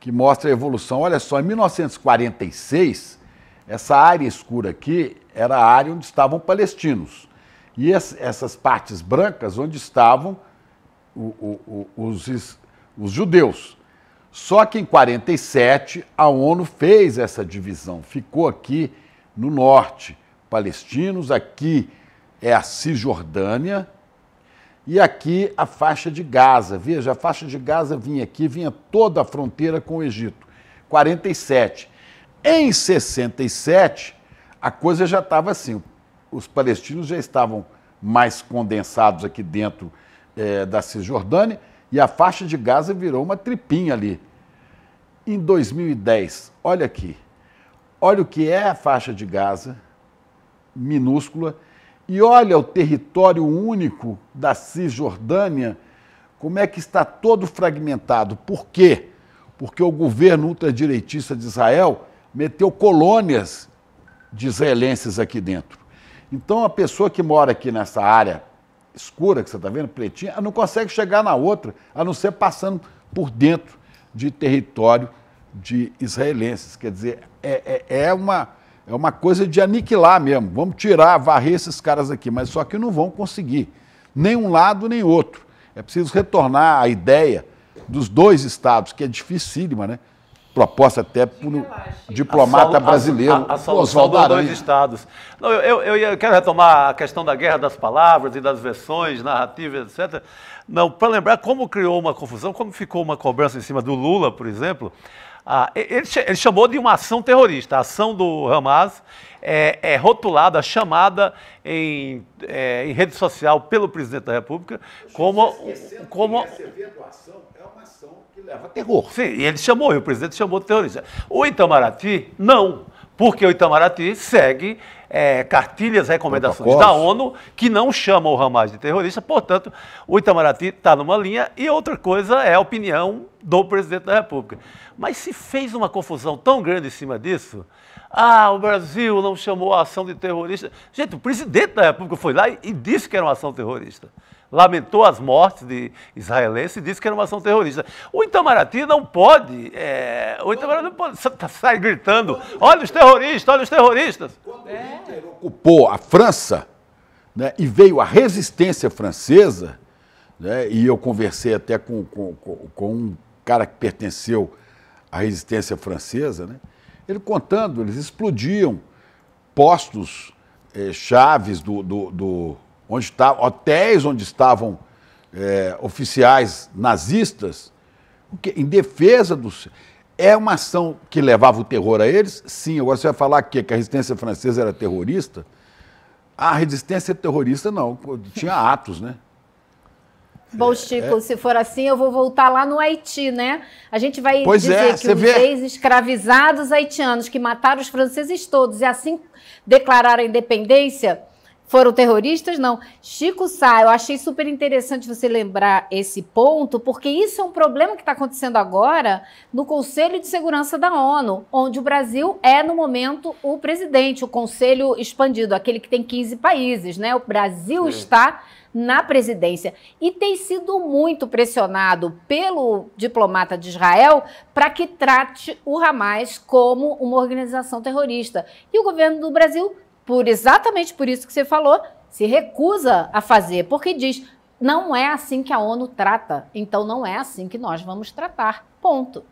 S3: que mostra a evolução. Olha só, em 1946, essa área escura aqui era a área onde estavam palestinos. E essas partes brancas onde estavam os judeus. Só que em 1947 a ONU fez essa divisão. Ficou aqui no norte palestinos, aqui é a Cisjordânia, e aqui a faixa de Gaza. Veja, a faixa de Gaza vinha aqui, vinha toda a fronteira com o Egito. 47. Em 67, a coisa já estava assim. Os palestinos já estavam mais condensados aqui dentro da Cisjordânia e a faixa de Gaza virou uma tripinha ali. Em 2010, olha aqui, olha o que é a faixa de Gaza, minúscula, e olha o território único da Cisjordânia, como é que está todo fragmentado. Por quê? Porque o governo ultradireitista de Israel meteu colônias de israelenses aqui dentro. Então, a pessoa que mora aqui nessa área escura, que você está vendo, pretinha, ela não consegue chegar na outra, a não ser passando por dentro de território de israelenses. Quer dizer, é uma coisa de aniquilar mesmo. Vamos tirar, varrer esses caras aqui, mas só que não vão conseguir. Nem um lado, nem outro. É preciso retornar à ideia dos dois estados, que é dificílima, né? Proposta até por um diplomata brasileiro,
S6: a solução dos dois estados. Não, eu quero retomar a questão da guerra das palavras e das versões, narrativas, etc. Não, para lembrar como criou uma confusão, como ficou uma cobrança em cima do Lula, por exemplo. Ele chamou de uma ação terrorista. A ação do Hamas é rotulada, chamada em rede social pelo presidente da República como leva terror. Sim, e ele chamou, e o presidente chamou de terrorista. O Itamaraty, não, porque o Itamaraty segue cartilhas, recomendações da ONU, que não chamam o Hamas de terrorista, portanto, o Itamaraty está numa linha, e outra coisa é a opinião do presidente da República. Mas se fez uma confusão tão grande em cima disso, o Brasil não chamou a ação de terrorista. Gente, o presidente da República foi lá e disse que era uma ação terrorista. Lamentou as mortes de israelenses e disse que era uma ação terrorista. O Itamaraty não pode, sair gritando, olha os terroristas, olha os terroristas.
S3: Quando Hitler ocupou a França, né, e veio a resistência francesa, né, e eu conversei até com um cara que pertenceu à resistência francesa, né, ele contando, eles explodiam postos chaves onde estavam, hotéis onde estavam oficiais nazistas, em defesa dos... É uma ação que levava o terror a eles? Sim. Agora você vai falar que a resistência francesa era terrorista? A resistência terrorista não, tinha atos, né?
S7: Bom, Chico, se for assim, eu vou voltar lá no Haiti, né? A gente vai dizer que os ex-escravizados haitianos que mataram os franceses todos e assim declararam a independência foram terroristas? Não. Chico Sá, eu achei super interessante você lembrar esse ponto, porque isso é um problema que está acontecendo agora no Conselho de Segurança da ONU, onde o Brasil é, no momento, o presidente, o Conselho expandido, aquele que tem 15 países, né? O Brasil está na presidência e tem sido muito pressionado pelo diplomata de Israel para que trate o Hamas como uma organização terrorista. E o governo do Brasil, exatamente por isso que você falou, se recusa a fazer, porque diz, não é assim que a ONU trata, então não é assim que nós vamos tratar, ponto.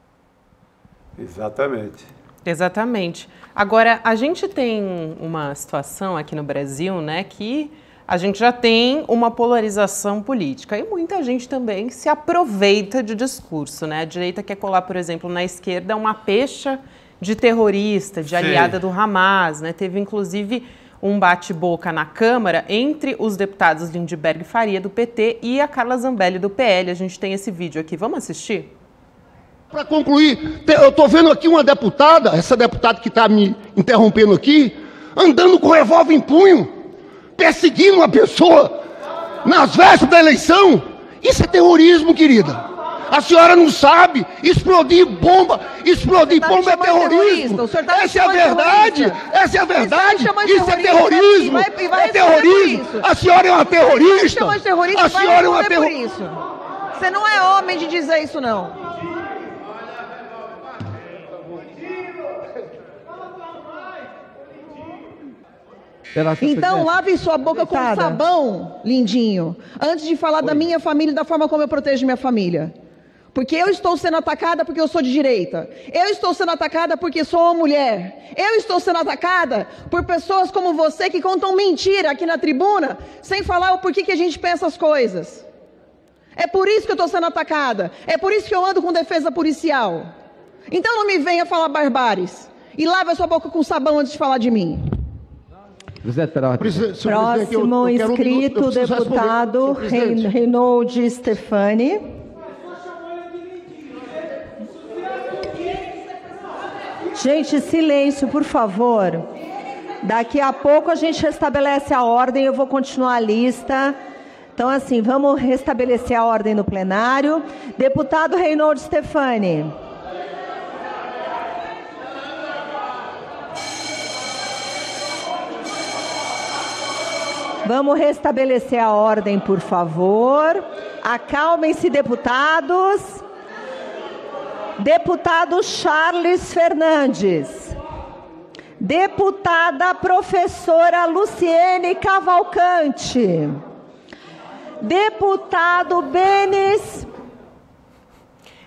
S6: Exatamente.
S5: Exatamente. Agora, a gente tem uma situação aqui no Brasil, né, que a gente já tem uma polarização política e muita gente também se aproveita de discurso, né? A direita quer colar, por exemplo, na esquerda uma pecha de terrorista, de aliada do Hamas, né? Teve, inclusive, um bate-boca na Câmara entre os deputados Lindbergh Faria, do PT, e a Carla Zambelli, do PL. A gente tem esse vídeo aqui. Vamos assistir?
S10: Para concluir, eu estou vendo aqui uma deputada, essa deputada que está me interrompendo aqui, andando com o revólver em punho, perseguindo uma pessoa nas vésperas da eleição. Isso é terrorismo, querida. A senhora não sabe, explodir bomba é terrorismo. Essa é a verdade, essa é a verdade. Isso é terrorismo, é terrorismo. A senhora é uma terrorista. A senhora é uma terrorista.
S2: Você não é homem de dizer isso, não. Então lave sua boca com sabão, lindinho, antes de falar da minha família e da forma como eu protejo minha família. Porque eu estou sendo atacada porque eu sou de direita. Eu estou sendo atacada porque sou uma mulher. Eu estou sendo atacada por pessoas como você que contam mentira aqui na tribuna, sem falar o porquê que a gente pensa as coisas. É por isso que eu estou sendo atacada. É por isso que eu ando com defesa policial. Então não me venha falar barbáries. E lave a sua boca com sabão antes de falar de mim. Próximo inscrito, deputado Reinaldo Stefani. Gente, silêncio, por favor. Daqui a pouco a gente restabelece a ordem, eu vou continuar a lista. Então, assim, vamos restabelecer a ordem no plenário. Deputado Reinaldo Stefani. Vamos restabelecer a ordem, por favor. Acalmem-se, deputados. Deputado Charles Fernandes. Deputada professora Luciene Cavalcante. Deputado Benes.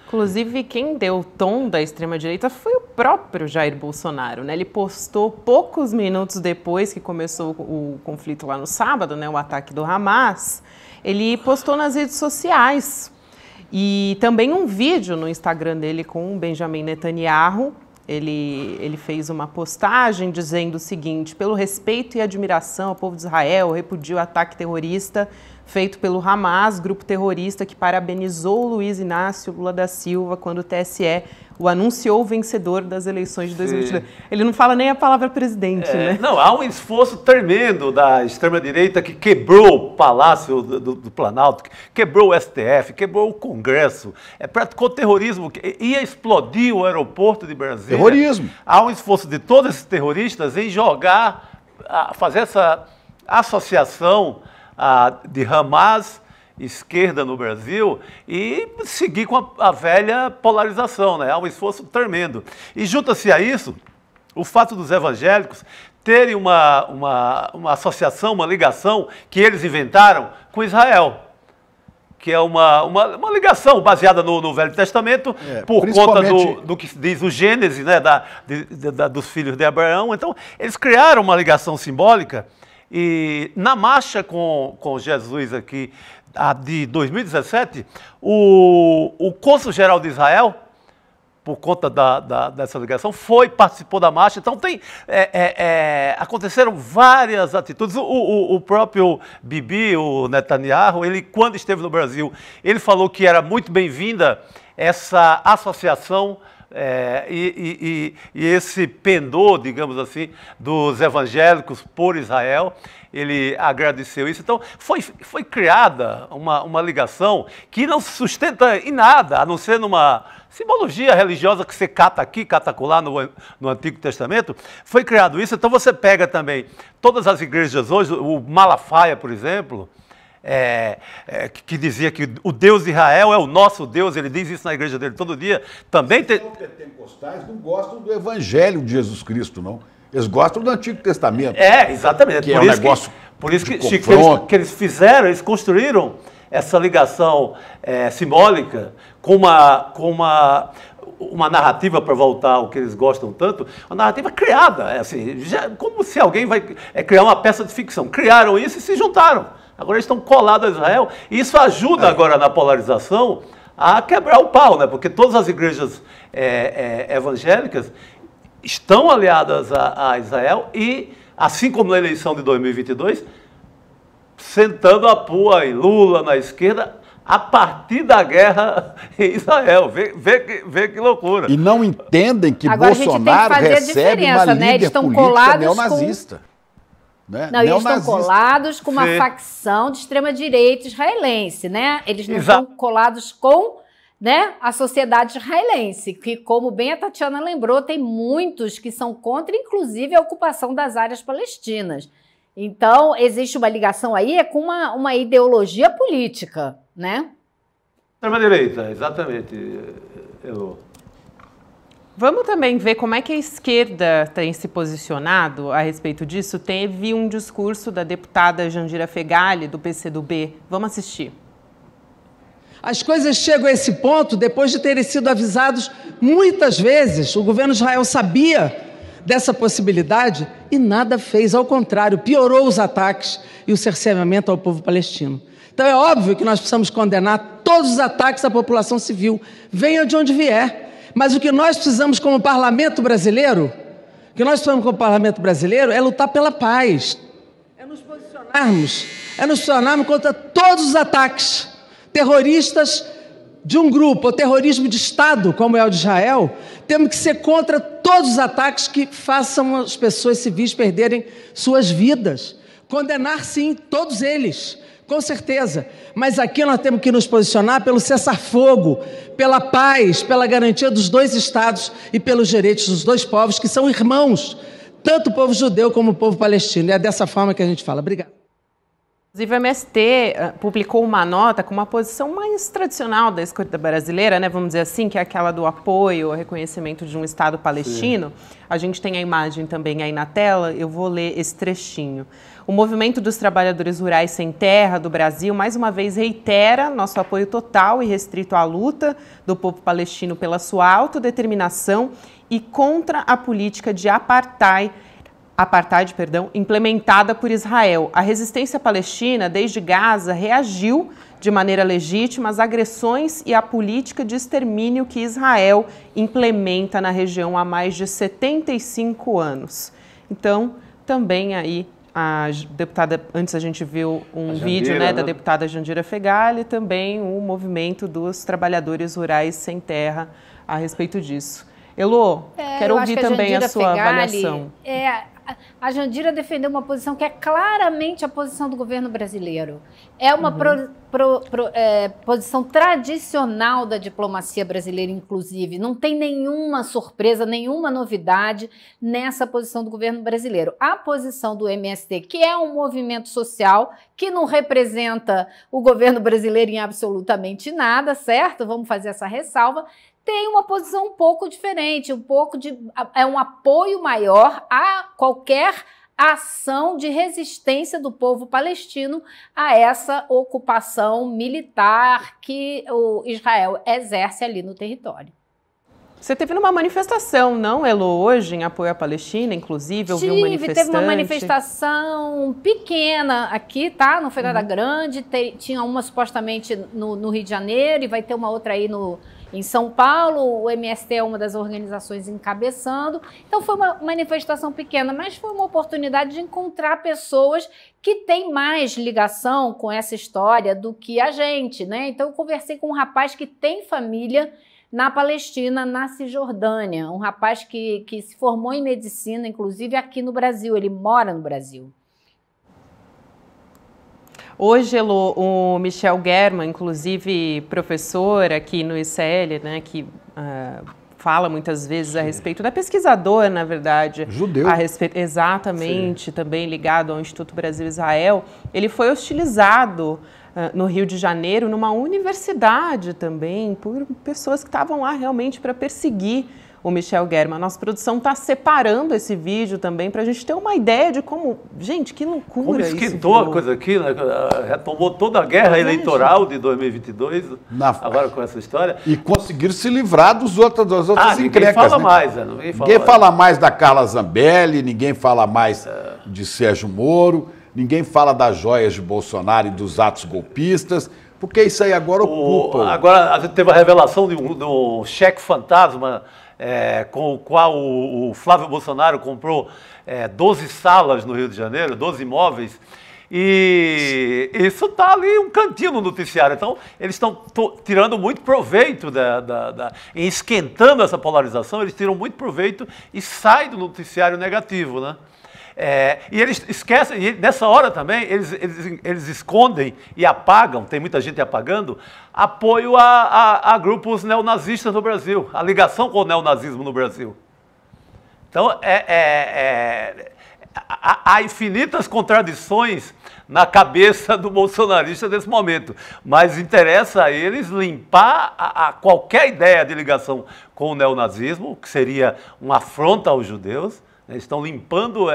S5: Inclusive, quem deu o tom da extrema-direita foi o próprio Jair Bolsonaro, né? Ele postou poucos minutos depois que começou o conflito lá no sábado, né? O ataque do Hamas. Ele postou nas redes sociais e também um vídeo no Instagram dele com o Benjamin Netanyahu. Ele fez uma postagem dizendo o seguinte: pelo respeito e admiração ao povo de Israel, repudio o ataque terrorista feito pelo Hamas, grupo terrorista que parabenizou Luiz Inácio Lula da Silva quando o TSE o anunciou vencedor das eleições de 2022. Ele não fala nem a palavra presidente, né?
S6: Não, há um esforço tremendo da extrema-direita que quebrou o Palácio do Planalto, quebrou o STF, quebrou o Congresso, praticou terrorismo, ia explodir o aeroporto de Brasília.
S3: Terrorismo.
S6: Há um esforço de todos esses terroristas em fazer essa associação de Hamas, esquerda no Brasil, e seguir com a velha polarização, né? Há um esforço tremendo. E junta-se a isso o fato dos evangélicos terem uma associação, uma ligação que eles inventaram com Israel, que é uma ligação baseada no Velho Testamento, por conta do que diz o Gênesis, né? Dos filhos de Abraão. Então, eles criaram uma ligação simbólica. E na marcha com Jesus aqui, de 2017, o cônsul-geral de Israel, por conta dessa ligação, participou da marcha. Então aconteceram várias atitudes. O próprio Bibi, o Netanyahu, ele, quando esteve no Brasil, ele falou que era muito bem-vinda essa associação e esse pendor, digamos assim, dos evangélicos por Israel. Ele agradeceu isso. Então, foi criada uma ligação que não se sustenta em nada, a não ser numa simbologia religiosa que você cata aqui, cata acolá no Antigo Testamento. Foi criado isso. Então, você pega também todas as igrejas hoje, o Malafaia, por exemplo, que dizia que o Deus de Israel é o nosso Deus, ele diz isso na igreja dele todo dia. Também tem... Os
S3: pentecostais não gostam do Evangelho de Jesus Cristo, não. Eles gostam do Antigo Testamento.
S6: Exatamente.
S3: Que é um negócio
S6: por isso que eles fizeram, eles construíram essa ligação simbólica com uma narrativa, para voltar ao que eles gostam tanto, uma narrativa criada, assim, como se alguém vai criar uma peça de ficção. Criaram isso e se juntaram. Agora eles estão colados a Israel, e isso ajuda agora na polarização a quebrar o pau, né? Porque todas as igrejas evangélicas estão aliadas a Israel e, assim como na eleição de 2022, sentando a pua em Lula na esquerda a partir da guerra em Israel. Vê que loucura.
S3: E não entendem que agora Bolsonaro recebe uma líder política neonazista.
S7: Não, eles estão colados com uma facção de extrema-direita israelense, né? Eles não estão colados com, né, a sociedade israelense, que, como bem a Tatiana lembrou, tem muitos que são contra, inclusive, a ocupação das áreas palestinas. Então, existe uma ligação aí com uma ideologia política, né?
S6: Extrema-direita, exatamente, Elô.
S5: Vamos também ver como é que a esquerda tem se posicionado a respeito disso. Teve um discurso da deputada Jandira Fegali, do PCdoB. Vamos assistir.
S4: As coisas chegam a esse ponto depois de terem sido avisados muitas vezes. O governo de Israel sabia dessa possibilidade e nada fez. Ao contrário, piorou os ataques e o cerceamento ao povo palestino. Então é óbvio que nós precisamos condenar todos os ataques à população civil, venha de onde vier. Mas o que nós precisamos como parlamento brasileiro, é lutar pela paz. É nos posicionarmos contra todos os ataques terroristas de um grupo, ou terrorismo de Estado, como é o de Israel. Temos que ser contra todos os ataques que façam as pessoas civis perderem suas vidas. Condenar, sim, todos eles, com certeza. Mas aqui nós temos que nos posicionar pelo cessar-fogo, pela paz, pela garantia dos dois Estados e pelos direitos dos dois povos, que são irmãos, tanto o povo judeu como o povo palestino. E é dessa forma que a gente fala. Obrigado.
S5: Inclusive, o MST publicou uma nota com uma posição mais tradicional da esquerda brasileira, né, vamos dizer assim, que é aquela do apoio ao reconhecimento de um Estado palestino. Sim. A gente tem a imagem também aí na tela, eu vou ler esse trechinho. O Movimento dos Trabalhadores Rurais Sem Terra do Brasil, mais uma vez, reitera nosso apoio total e restrito à luta do povo palestino pela sua autodeterminação e contra a política de apartheid, implementada por Israel. A resistência palestina, desde Gaza, reagiu de maneira legítima às agressões e à política de extermínio que Israel implementa na região há mais de 75 anos. Então, também aí, a deputada, antes a gente viu um vídeo, né, da deputada Jandira Fegali, também o movimento dos trabalhadores rurais sem terra a respeito disso. Elô, quero ouvir também a sua avaliação.
S7: A Jandira defendeu uma posição que é claramente a posição do governo brasileiro. É uma posição tradicional da diplomacia brasileira, inclusive. Não tem nenhuma surpresa, nenhuma novidade nessa posição do governo brasileiro. A posição do MST, que é um movimento social que não representa o governo brasileiro em absolutamente nada, certo? Vamos fazer essa ressalva. Tem uma posição um pouco diferente, é um apoio maior a qualquer ação de resistência do povo palestino a essa ocupação militar que o Israel exerce ali no território.
S5: Você teve numa manifestação, não, Elô, hoje, em apoio à Palestina, inclusive, ouviu um manifestante?
S7: Teve uma manifestação pequena aqui, tá? Não foi nada grande, tinha uma supostamente no Rio de Janeiro e vai ter uma outra aí em São Paulo. O MST é uma das organizações encabeçando. Então foi uma manifestação pequena, mas foi uma oportunidade de encontrar pessoas que têm mais ligação com essa história do que a gente, né? Então eu conversei com um rapaz que tem família na Palestina, na Cisjordânia, um rapaz que se formou em medicina, inclusive aqui no Brasil, ele mora no Brasil.
S5: Hoje, Elô, o Michel German, inclusive professor aqui no ICL, né, que fala muitas vezes a respeito da pesquisadora, na verdade.
S3: Judeu.
S5: Exatamente, também ligado ao Instituto Brasil-Israel. Ele foi hostilizado no Rio de Janeiro, numa universidade também, por pessoas que estavam lá realmente para perseguir o Michel German. A nossa produção está separando esse vídeo também para a gente ter uma ideia de como... Gente, que loucura
S6: como
S5: isso.
S6: Esquentou a coisa aqui, né? Retomou toda a guerra eleitoral de 2022, agora com essa história.
S3: E conseguiram se livrar das outras
S6: ninguém
S3: encrencas.
S6: Fala
S3: né?
S6: mais, né?
S3: Ninguém fala mais da Carla Zambelli, ninguém fala mais de Sérgio Moro, ninguém fala das joias de Bolsonaro e dos atos golpistas, porque isso aí agora ocupa.
S6: Agora a gente teve a revelação de um cheque fantasma com o qual o Flávio Bolsonaro comprou 12 salas no Rio de Janeiro, 12 imóveis, e isso está ali um cantinho no noticiário. Então, eles estão tirando muito proveito em esquentando essa polarização, eles tiram muito proveito e saem do noticiário negativo, né? E eles esquecem, e nessa hora também, eles escondem e apagam, tem muita gente apagando, apoio a grupos neonazistas no Brasil, a ligação com o neonazismo no Brasil. Então, há infinitas contradições na cabeça do bolsonarista nesse momento, mas interessa a eles limpar qualquer ideia de ligação com o neonazismo, que seria uma afronta aos judeus. Eles estão limpando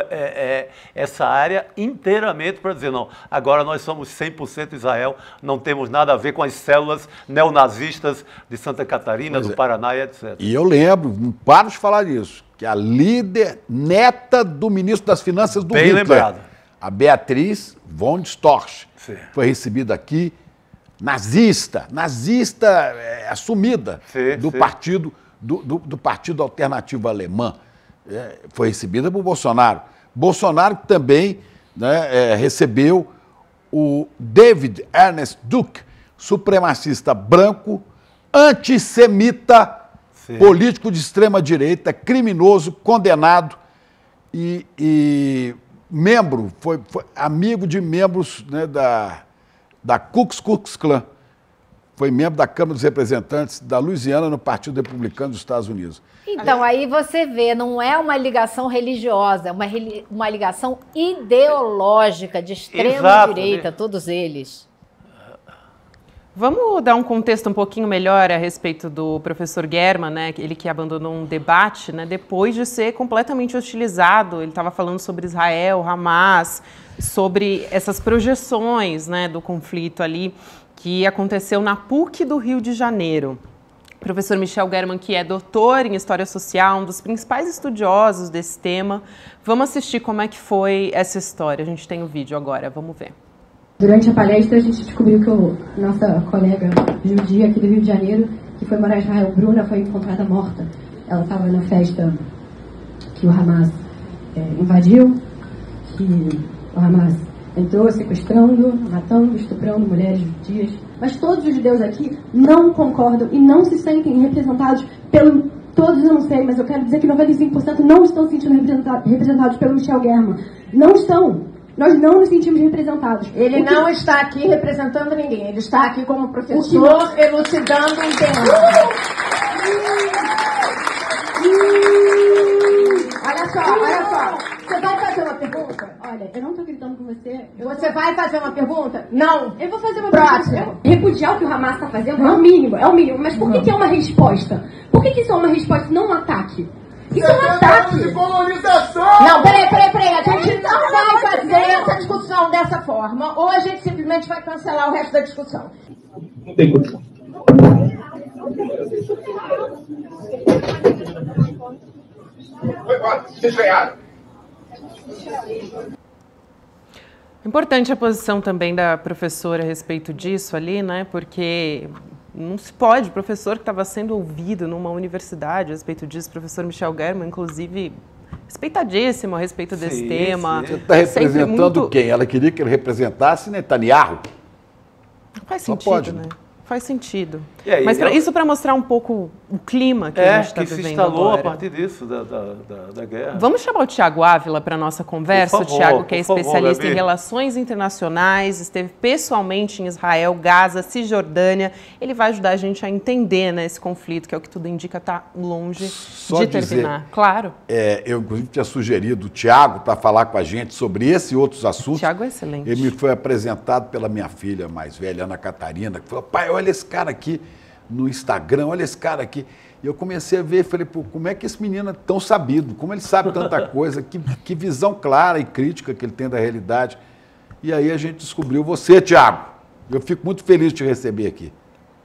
S6: essa área inteiramente para dizer, não, agora nós somos 100% Israel, não temos nada a ver com as células neonazistas de Santa Catarina, do Paraná e etc.
S3: E eu lembro, não paro de falar disso, que a líder neta do ministro das Finanças do Hitler,
S6: lembrado,
S3: a Beatriz von Storch, foi recebida aqui, nazista assumida do Partido Alternativo Alemão. Foi recebida por Bolsonaro. Bolsonaro também né, recebeu o David Ernest Duke, supremacista branco, antissemita, político de extrema-direita, criminoso, condenado e membro, foi amigo de membros, né, da Ku Klux Klan. Foi membro da Câmara dos Representantes da Louisiana no Partido Republicano dos Estados Unidos.
S7: Então, aí você vê, não é uma ligação religiosa, é uma ligação ideológica de extrema-direita, todos eles.
S5: Vamos dar um contexto um pouquinho melhor a respeito do professor German, né? Ele que abandonou um debate, né? Depois de ser completamente hostilizado. Ele estava falando sobre Israel, Hamas, sobre essas projeções, né, do conflito ali que aconteceu na PUC do Rio de Janeiro. O professor Michel German, que é doutor em História Social, um dos principais estudiosos desse tema. Vamos assistir como é que foi essa história. A gente tem o vídeo agora, vamos ver.
S11: Durante a palestra, a gente descobriu que a nossa colega judia aqui do Rio de Janeiro, que foi morar em Israel, Bruna, foi encontrada morta. Ela estava na festa que o Hamas invadiu, que o Hamas entrou sequestrando, matando, estuprando mulheres judias. Mas todos os judeus aqui não concordam e não se sentem representados pelo... Todos eu não sei, mas eu quero dizer que 95% não estão se sentindo representados pelo Michel German. Não estão. Nós não nos sentimos representados.
S12: Ele não está aqui representando ninguém. Ele está aqui como professor, elucidando um tema. Olha só. Você vai fazer uma pergunta?
S11: Olha, eu não estou gritando com você.
S12: Você vai fazer uma pergunta? Não.
S11: Eu vou fazer uma pergunta. Repudiar o que o Hamas está fazendo é o mínimo, Mas por que é uma resposta? Por que isso é uma resposta, não um ataque? Isso é um ataque. De colonização.
S12: Não, peraí. A gente não vai fazer essa discussão dessa forma, ou a gente simplesmente vai cancelar o resto da discussão.
S8: Não tem condição. Vocês ganharam.
S5: Importante a posição também da professora a respeito disso ali, né? Porque não se pode, o professor que estava sendo ouvido numa universidade a respeito disso, o professor Michel German, inclusive, respeitadíssimo a respeito desse tema.
S3: Você está representando quem? Ela queria que ele representasse Netanyahu?
S5: Faz sentido, né? Faz sentido. Aí, mas isso para mostrar um pouco o clima que a gente está vivendo
S6: se instalou
S5: agora.
S6: A partir disso, da guerra.
S5: Vamos chamar o Tiago Ávila para a nossa conversa. O Tiago, que é especialista em relações internacionais, esteve pessoalmente em Israel, Gaza, Cisjordânia. Ele vai ajudar a gente a entender, né, esse conflito, que é o que tudo indica está longe de terminar. Claro.
S3: Eu, inclusive, tinha sugerido o Tiago para falar com a gente sobre esse e outros assuntos.
S5: O Tiago é excelente.
S3: Ele me foi apresentado pela minha filha mais velha, Ana Catarina, que falou: pai, olha esse cara aqui no Instagram, olha esse cara aqui. E eu comecei a ver, falei, pô, como é que esse menino é tão sabido? Como ele sabe tanta coisa? Que visão clara e crítica que ele tem da realidade. E aí a gente descobriu você, Tiago. Eu fico muito feliz de te receber aqui.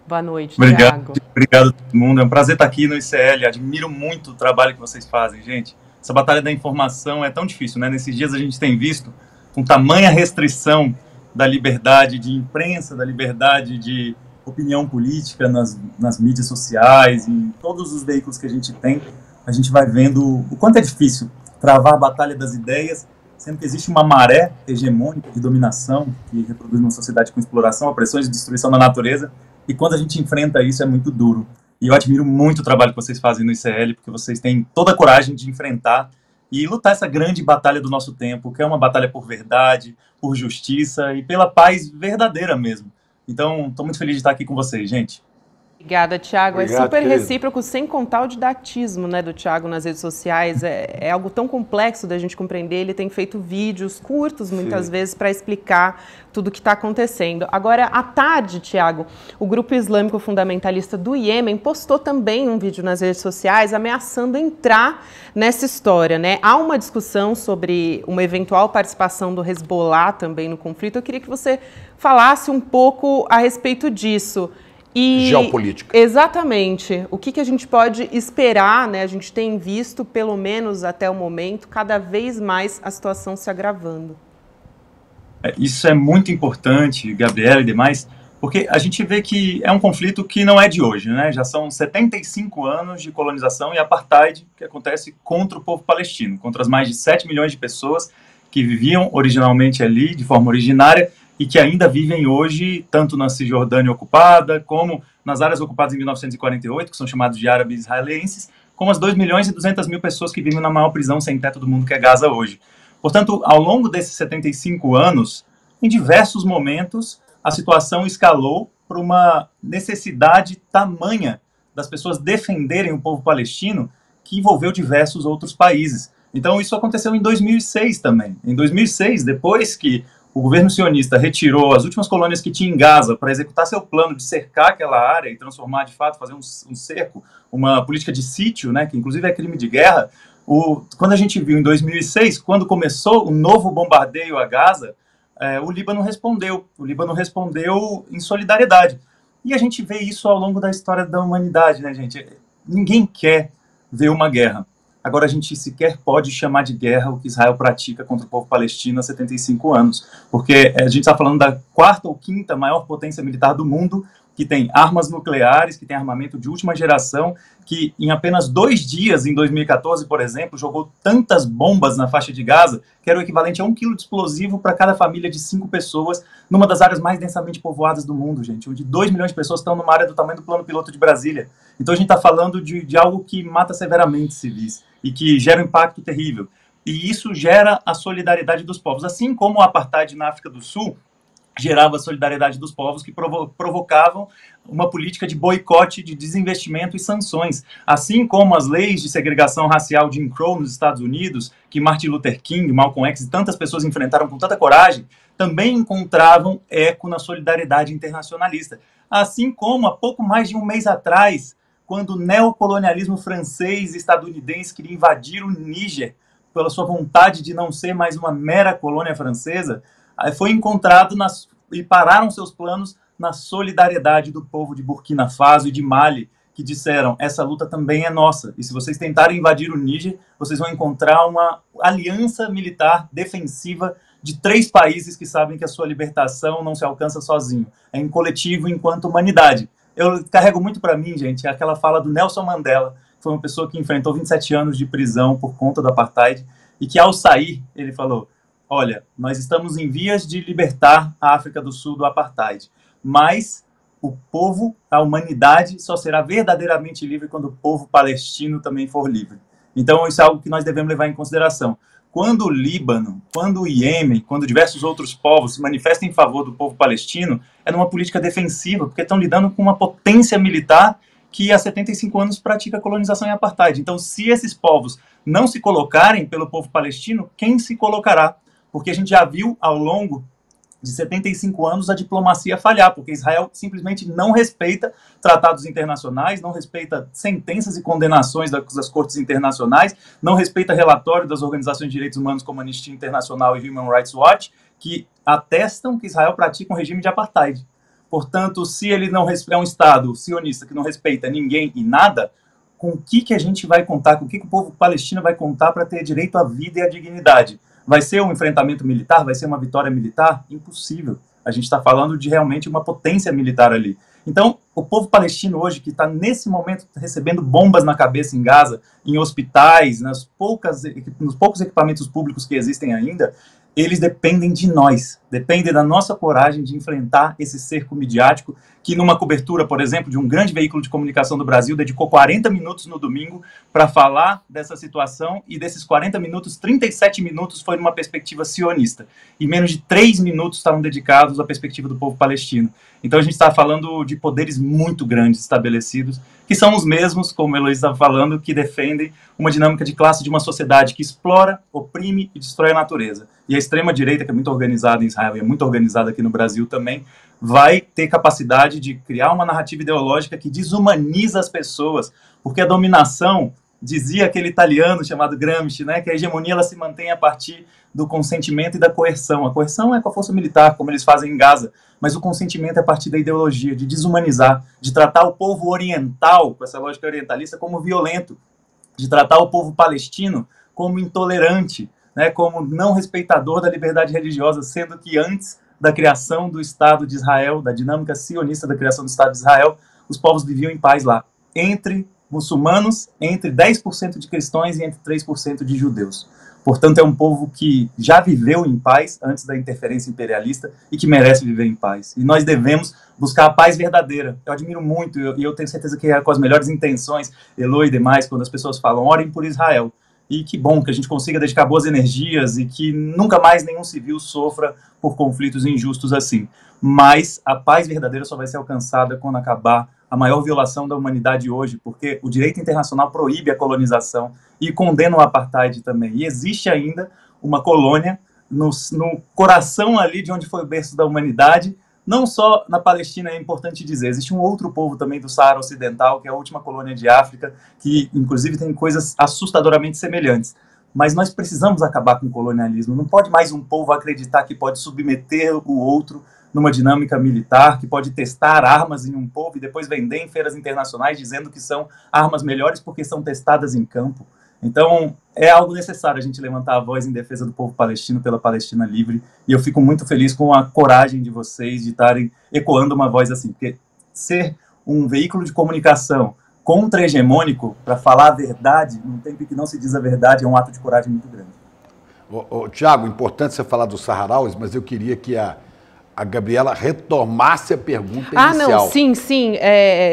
S5: Boa noite, Tiago.
S13: Obrigado a todo mundo. É um prazer estar aqui no ICL. Admiro muito o trabalho que vocês fazem, gente. Essa batalha da informação é tão difícil, né? Nesses dias a gente tem visto com tamanha restrição da liberdade de imprensa, da liberdade de opinião política nas mídias sociais, em todos os veículos que a gente tem, a gente vai vendo o quanto é difícil travar a batalha das ideias, sendo que existe uma maré hegemônica de dominação que reproduz uma sociedade com exploração, opressões e destruição da natureza, e quando a gente enfrenta isso é muito duro. E eu admiro muito o trabalho que vocês fazem no ICL, porque vocês têm toda a coragem de enfrentar e lutar essa grande batalha do nosso tempo, que é uma batalha por verdade, por justiça e pela paz verdadeira mesmo. Então, estou muito feliz de estar aqui com vocês, gente.
S5: Obrigada, Tiago.
S3: Obrigado,
S5: é super
S3: querido.
S5: Recíproco, sem contar o didatismo, né, do Tiago nas redes sociais. É algo tão complexo da gente compreender. Ele tem feito vídeos curtos, muitas vezes, para explicar tudo o que está acontecendo. Agora, à tarde, Tiago, o grupo islâmico fundamentalista do Iêmen postou também um vídeo nas redes sociais ameaçando entrar nessa história, né? Há uma discussão sobre uma eventual participação do Hezbollah também no conflito. Eu queria que você falasse um pouco a respeito disso.
S3: Geopolítica.
S5: Exatamente. O que a gente pode esperar, né? A gente tem visto, pelo menos até o momento, cada vez mais a situação se agravando.
S13: Isso é muito importante, Gabriela e demais, porque a gente vê que é um conflito que não é de hoje, né? Já são 75 anos de colonização e apartheid que acontece contra o povo palestino, contra as mais de 7 milhões de pessoas que viviam originalmente ali, de forma originária, e que ainda vivem hoje, tanto na Cisjordânia ocupada, como nas áreas ocupadas em 1948, que são chamados de árabes israelenses, como as 2.200.000 pessoas que vivem na maior prisão sem teto do mundo, que é Gaza hoje. Portanto, ao longo desses 75 anos, em diversos momentos, a situação escalou para uma necessidade tamanha das pessoas defenderem o povo palestino, que envolveu diversos outros países. Então, isso aconteceu em 2006 também. Em 2006, depois que o governo sionista retirou as últimas colônias que tinha em Gaza para executar seu plano de cercar aquela área e transformar, de fato, fazer um cerco, uma política de sítio, né, que inclusive é crime de guerra, quando a gente viu em 2006, quando começou o novo bombardeio a Gaza, o Líbano respondeu em solidariedade. E a gente vê isso ao longo da história da humanidade, né, gente? Ninguém quer ver uma guerra. Agora, a gente sequer pode chamar de guerra o que Israel pratica contra o povo palestino há 75 anos, porque a gente está falando da quarta ou quinta maior potência militar do mundo, que tem armas nucleares, que tem armamento de última geração, que em apenas 2 dias, em 2014, por exemplo, jogou tantas bombas na faixa de Gaza, que era o equivalente a 1 quilo de explosivo para cada família de 5 pessoas, numa das áreas mais densamente povoadas do mundo, gente, onde 2 milhões de pessoas estão numa área do tamanho do plano piloto de Brasília. Então a gente está falando de algo que mata severamente civis e que gera um impacto terrível. E isso gera a solidariedade dos povos, assim como o apartheid na África do Sul gerava a solidariedade dos povos que provocavam uma política de boicote, de desinvestimento e sanções. Assim como as leis de segregação racial de Jim Crow nos Estados Unidos, que Martin Luther King, Malcolm X e tantas pessoas enfrentaram com tanta coragem, também encontravam eco na solidariedade internacionalista. Assim como, há pouco mais de um mês atrás, quando o neocolonialismo francês e estadunidense queria invadir o Níger pela sua vontade de não ser mais uma mera colônia francesa, foi encontrado e pararam seus planos na solidariedade do povo de Burkina Faso e de Mali, que disseram, essa luta também é nossa, e se vocês tentarem invadir o Níger, vocês vão encontrar uma aliança militar defensiva de 3 países que sabem que a sua libertação não se alcança sozinho, é em coletivo enquanto humanidade. Eu carrego muito para mim, gente, aquela fala do Nelson Mandela, que foi uma pessoa que enfrentou 27 anos de prisão por conta do apartheid, e que ao sair, ele falou, olha, nós estamos em vias de libertar a África do Sul do apartheid, mas o povo, a humanidade, só será verdadeiramente livre quando o povo palestino também for livre. Então, isso é algo que nós devemos levar em consideração. Quando o Líbano, quando o Iêmen, quando diversos outros povos se manifestam em favor do povo palestino, é numa política defensiva, porque estão lidando com uma potência militar que há 75 anos pratica colonização e apartheid. Então, se esses povos não se colocarem pelo povo palestino, quem se colocará? Porque a gente já viu ao longo de 75 anos a diplomacia falhar, porque Israel simplesmente não respeita tratados internacionais, não respeita sentenças e condenações das cortes internacionais, não respeita relatório das organizações de direitos humanos como Anistia Internacional e Human Rights Watch, que atestam que Israel pratica um regime de apartheid. Portanto, se ele não é um Estado sionista que não respeita ninguém e nada, com o que a gente vai contar, com o que o povo palestino vai contar para ter direito à vida e à dignidade? Vai ser um enfrentamento militar? Vai ser uma vitória militar? Impossível. A gente está falando de realmente uma potência militar ali. Então, o povo palestino hoje, que está nesse momento recebendo bombas na cabeça em Gaza, em hospitais, nos poucos equipamentos públicos que existem ainda, eles dependem de nós, dependem da nossa coragem de enfrentar esse cerco midiático, que numa cobertura, por exemplo, de um grande veículo de comunicação do Brasil, dedicou 40 minutos no domingo para falar dessa situação, e desses 40 minutos, 37 minutos foi numa perspectiva sionista, e menos de 3 minutos estavam dedicados à perspectiva do povo palestino. Então a gente está falando de poderes muito grandes estabelecidos, que são os mesmos, como a Heloísa estava falando, que defendem uma dinâmica de classe de uma sociedade que explora, oprime e destrói a natureza. E a extrema-direita, que é muito organizada em Israel e é muito organizada aqui no Brasil também, vai ter capacidade de criar uma narrativa ideológica que desumaniza as pessoas, porque a dominação, dizia aquele italiano chamado Gramsci, né, que a hegemonia ela se mantém a partir do consentimento e da coerção. A coerção é com a força militar, como eles fazem em Gaza, mas o consentimento é a partir da ideologia, de desumanizar, de tratar o povo oriental, com essa lógica orientalista, como violento, de tratar o povo palestino como intolerante, né, como não respeitador da liberdade religiosa, sendo que antes da criação do Estado de Israel, da dinâmica sionista da criação do Estado de Israel, os povos viviam em paz lá, entre muçulmanos, entre 10% de cristãos e entre 3% de judeus. Portanto, é um povo que já viveu em paz antes da interferência imperialista e que merece viver em paz. E nós devemos buscar a paz verdadeira. Eu admiro muito, e eu tenho certeza que é com as melhores intenções, Elo e demais, quando as pessoas falam, orem por Israel. E que bom que a gente consiga dedicar boas energias e que nunca mais nenhum civil sofra por conflitos injustos assim. Mas a paz verdadeira só vai ser alcançada quando acabar a maior violação da humanidade hoje, porque o direito internacional proíbe a colonização e condena o apartheid também. E existe ainda uma colônia no coração ali de onde foi o berço da humanidade, não só na Palestina, é importante dizer, existe um outro povo também do Saara Ocidental, que é a última colônia de África, que inclusive tem coisas assustadoramente semelhantes. Mas nós precisamos acabar com o colonialismo. Não pode mais um povo acreditar que pode submeter o outro numa dinâmica militar, que pode testar armas em um povo e depois vender em feiras internacionais dizendo que são armas melhores porque são testadas em campo. Então, é algo necessário a gente levantar a voz em defesa do povo palestino pela Palestina livre, e eu fico muito feliz com a coragem de vocês de estarem ecoando uma voz assim, porque ser um veículo de comunicação contra-hegemônico para falar a verdade, num tempo em que não se diz a verdade, é um ato de coragem muito grande.
S3: Tiago, importante você falar dos saharauis, mas eu queria que a Gabriela retomasse a pergunta inicial.
S5: Não, sim.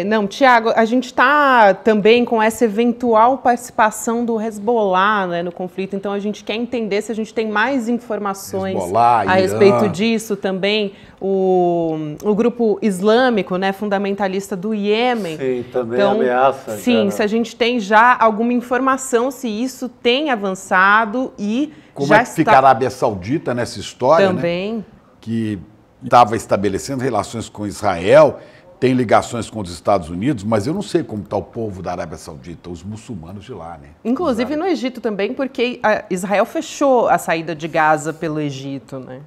S5: Não, Tiago, a gente está também com essa eventual participação do Hezbollah, né, no conflito, então a gente quer entender se a gente tem mais informações a respeito disso também. O grupo islâmico, né, fundamentalista do Iêmen.
S6: Sim, também ameaça.
S5: Sim, se a gente tem já alguma informação, se isso tem avançado e
S3: como já fica a Arábia Saudita nessa história,
S5: também,
S3: né, que estava estabelecendo relações com Israel, tem ligações com os Estados Unidos, mas eu não sei como está o povo da Arábia Saudita, os muçulmanos de lá, né?
S5: Inclusive no Egito também, porque Israel fechou a saída de Gaza pelo Egito, né?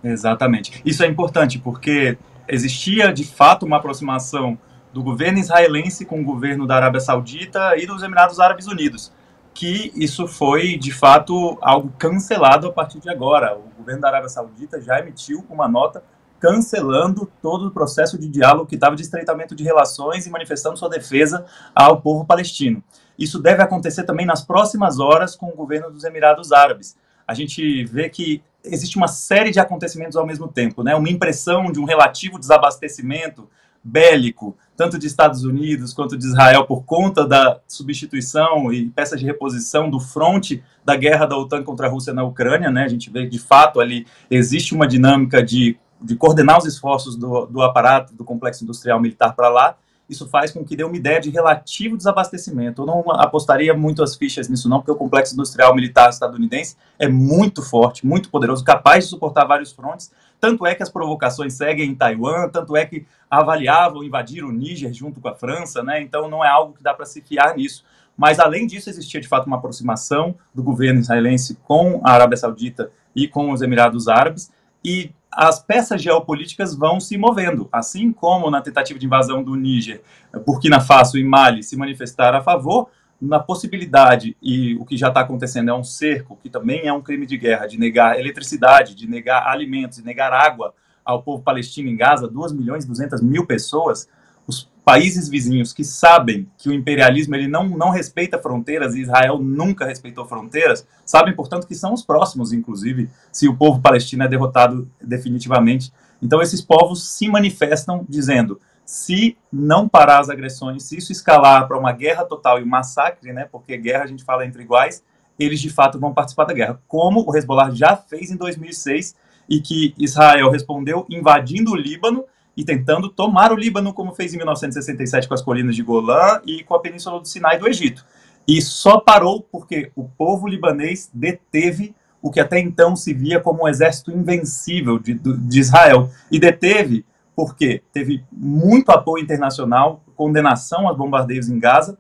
S13: Exatamente. Isso é importante, porque existia, de fato, uma aproximação do governo israelense com o governo da Arábia Saudita e dos Emirados Árabes Unidos, que isso foi, de fato, algo cancelado a partir de agora. O governo da Arábia Saudita já emitiu uma nota cancelando todo o processo de diálogo que estava de estreitamento de relações e manifestando sua defesa ao povo palestino. Isso deve acontecer também nas próximas horas com o governo dos Emirados Árabes. A gente vê que existe uma série de acontecimentos ao mesmo tempo, né? Uma impressão de um relativo desabastecimento bélico, tanto de Estados Unidos quanto de Israel, por conta da substituição e peças de reposição do fronte da guerra da OTAN contra a Rússia na Ucrânia, né? A gente vê que, de fato, ali existe uma dinâmica de coordenar os esforços do aparato, do complexo industrial militar para lá. Isso faz com que dê uma ideia de relativo desabastecimento. Eu não apostaria muito as fichas nisso não, porque o complexo industrial militar estadunidense é muito forte, muito poderoso, capaz de suportar vários frontes. Tanto é que as provocações seguem em Taiwan, tanto é que avaliavam invadir o Níger junto com a França, né? Então não é algo que dá para se fiar nisso. Mas, além disso, existia, de fato, uma aproximação do governo israelense com a Arábia Saudita e com os Emirados Árabes, e as peças geopolíticas vão se movendo, assim como na tentativa de invasão do Níger, Burkina Faso e Mali se manifestaram a favor, na possibilidade, e o que já está acontecendo é um cerco, que também é um crime de guerra, de negar eletricidade, de negar alimentos, de negar água ao povo palestino em Gaza, 2.200.000 pessoas. Os países vizinhos que sabem que o imperialismo ele não respeita fronteiras, e Israel nunca respeitou fronteiras, sabem, portanto, que são os próximos, inclusive, se o povo palestino é derrotado definitivamente. Então, esses povos se manifestam dizendo, se não parar as agressões, se isso escalar para uma guerra total e um massacre, né, porque guerra a gente fala entre iguais, eles, de fato, vão participar da guerra, como o Hezbollah já fez em 2006, e que Israel respondeu invadindo o Líbano, e tentando tomar o Líbano, como fez em 1967 com as colinas de Golã e com a Península do Sinai do Egito. E só parou porque o povo libanês deteve o que até então se via como um exército invencível de Israel. E deteve porque teve muito apoio internacional, condenação aos bombardeios em Gaza,